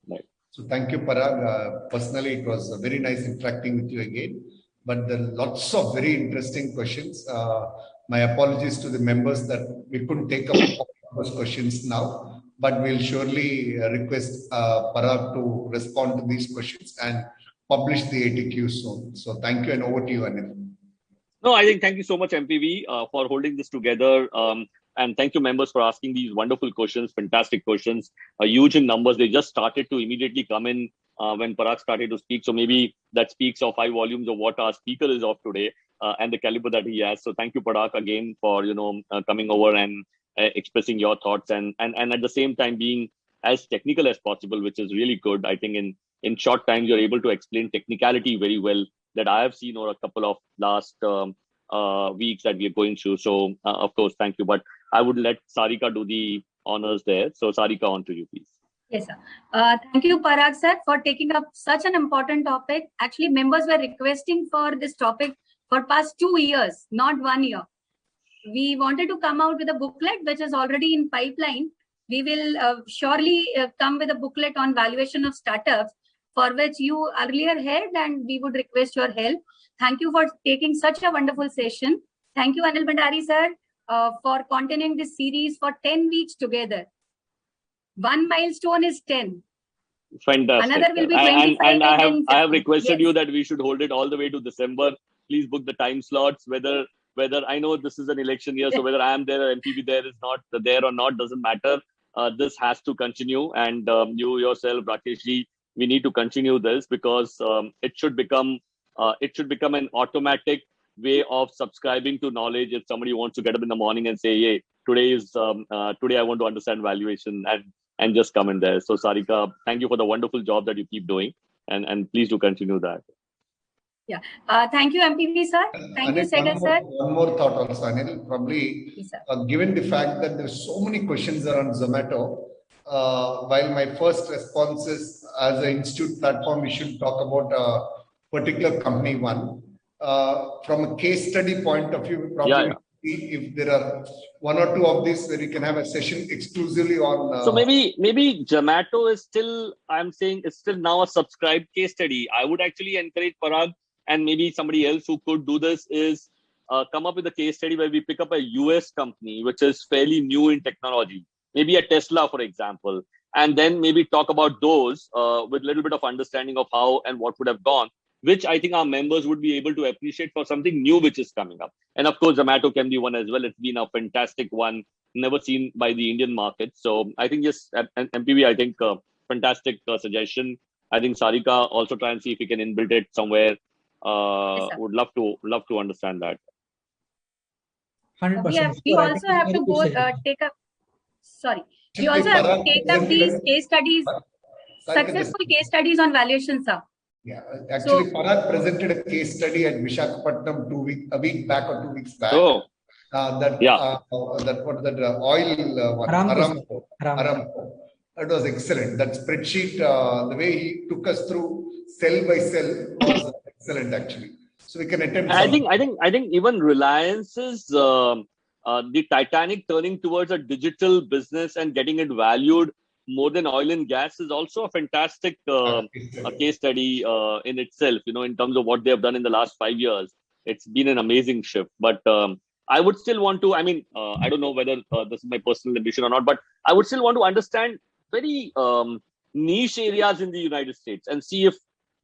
Right. So thank you, Parag. Personally, it was very nice interacting with you again. But there are lots of very interesting questions. My apologies to the members that we couldn't take up those questions now, but we'll surely request Parag to respond to these questions and publish the ATQ soon. So thank you, and over to you, Anil. No, I think thank you so much, MPV, for holding this together. And thank you, members, for asking these wonderful questions, fantastic questions, huge in numbers. They just started to immediately come in when Parag started to speak. So maybe that speaks of high volumes of what our speaker is of today and the caliber that he has. So thank you, Parag, again for coming over and expressing your thoughts and at the same time being as technical as possible, which is really good. I think in short time you're able to explain technicality very well that I have seen over a couple of last weeks that we are going through. So of course, thank you. But I would let Sarika do the honors there. So Sarika, on to you, please. Yes, sir. Thank you, Parag sir, for taking up such an important topic. Actually, members were requesting for this topic for past 2 years, not 1 year. We wanted to come out with a booklet, which is already in pipeline. We will surely come with a booklet on valuation of startups, for which you earlier had, and we would request your help. Thank you for taking such a wonderful session. Thank you, Anil Bhandari sir, for continuing this series for 10 weeks together. One milestone is 10. Fantastic. Another will be 25. And I have requested yes. you that we should hold it all the way to December. Please book the time slots. Whether I know this is an election year, so whether I am there or MPB there is not there or not doesn't matter. This has to continue, and you yourself, Rakeshji, we need to continue this because it should become an automatic way of subscribing to knowledge. If somebody wants to get up in the morning and say, "Hey, today I want to understand valuation," and just come in there. So Sarika, thank you for the wonderful job that you keep doing, and please do continue that. Yeah. Thank you, MPV sir. Thank you, Sega sir. One more thought also, Anil. Probably, yes, given the fact that there's so many questions around Zomato, while my first response is as an institute platform, we should talk about a particular company one. From a case study point of view, probably see if there are one or two of these where you can have a session exclusively on. So maybe Zomato is still, I'm saying, is still now a subscribed case study. I would actually encourage Parag and maybe somebody else who could do this is come up with a case study where we pick up a US company which is fairly new in technology, maybe a Tesla, for example, and then maybe talk about those with a little bit of understanding of how and what would have gone, which I think our members would be able to appreciate for something new which is coming up. And of course, Zomato can be one as well. It's been a fantastic one, never seen by the Indian market. So I think, yes, and MPV, I think fantastic suggestion. I think Sarika also try and see if we can inbuild it somewhere. Yes, would love to understand that. 100%. We also have to go take up. Sorry, we also have to take up these case studies, successful case studies on valuation, sir. Yeah, actually, Parag presented a case study at Visakhapatnam a week back or 2 weeks back. Oh, that oil one, Aramco. That was excellent. That spreadsheet, the way he took us through cell by cell was excellent, actually. So we can attempt. I think even Reliance's the Titanic turning towards a digital business and getting it valued more than oil and gas is also a fantastic case study in itself. You know, in terms of what they have done in the last 5 years, it's been an amazing shift. But I would still want to. I mean, I don't know whether this is my personal ambition or not, but I would still want to understand very niche areas in the United States and see if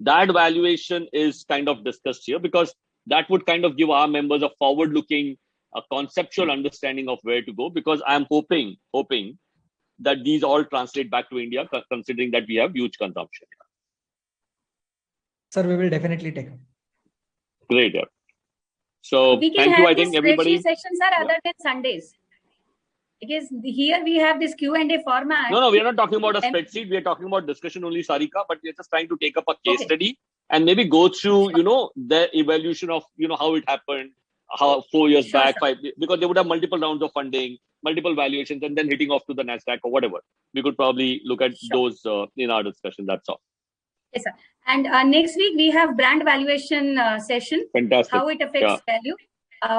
that valuation is kind of discussed here, because that would kind of give our members a forward-looking, a conceptual understanding of where to go. Because I'm hoping that these all translate back to India, considering that we have huge consumption. Sir, we will definitely take it. Great. Yeah. So thank you. I think everybody. Sessions are other than Sundays. Because here we have this Q&A format. No, we are not talking about a spreadsheet. We are talking about discussion only, Sarika. But we are just trying to take up a case study and maybe go through, the evolution of, how it happened, how 4 years back, 5, because they would have multiple rounds of funding, multiple valuations, and then hitting off to the NASDAQ or whatever. We could probably look at those in our discussion. That's all. Yes, sir. And next week we have brand valuation session. Fantastic. How it affects value.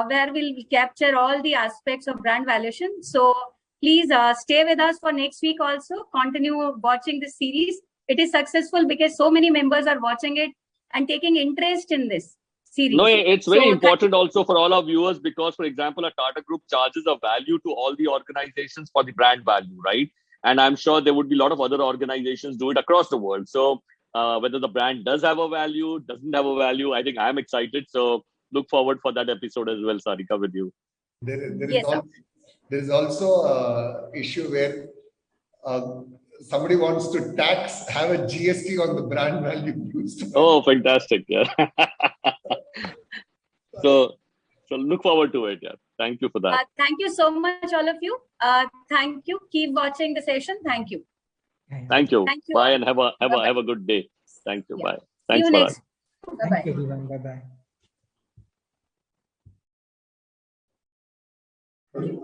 Where we'll capture all the aspects of brand valuation. So please stay with us for next week also. Continue watching this series. It is successful because so many members are watching it and taking interest in this series. No, it's very important also for all our viewers, because, for example, a Tata Group charges a value to all the organizations for the brand value, right? And I'm sure there would be a lot of other organizations do it across the world. So whether the brand does have a value, doesn't have a value, I think I'm excited. So look forward for that episode as well, Sarika, with you. There is also an issue where somebody wants to have a GST on the brand value used. Oh, fantastic. Yeah. So look forward to it. Yeah. Thank you for that. Thank you so much, all of you. Thank you. Keep watching the session. Thank you. Thank you. Bye, and have a good day. Thank you. Bye. Thanks See you for next. Bye-bye. Thank you, everyone. Bye-bye.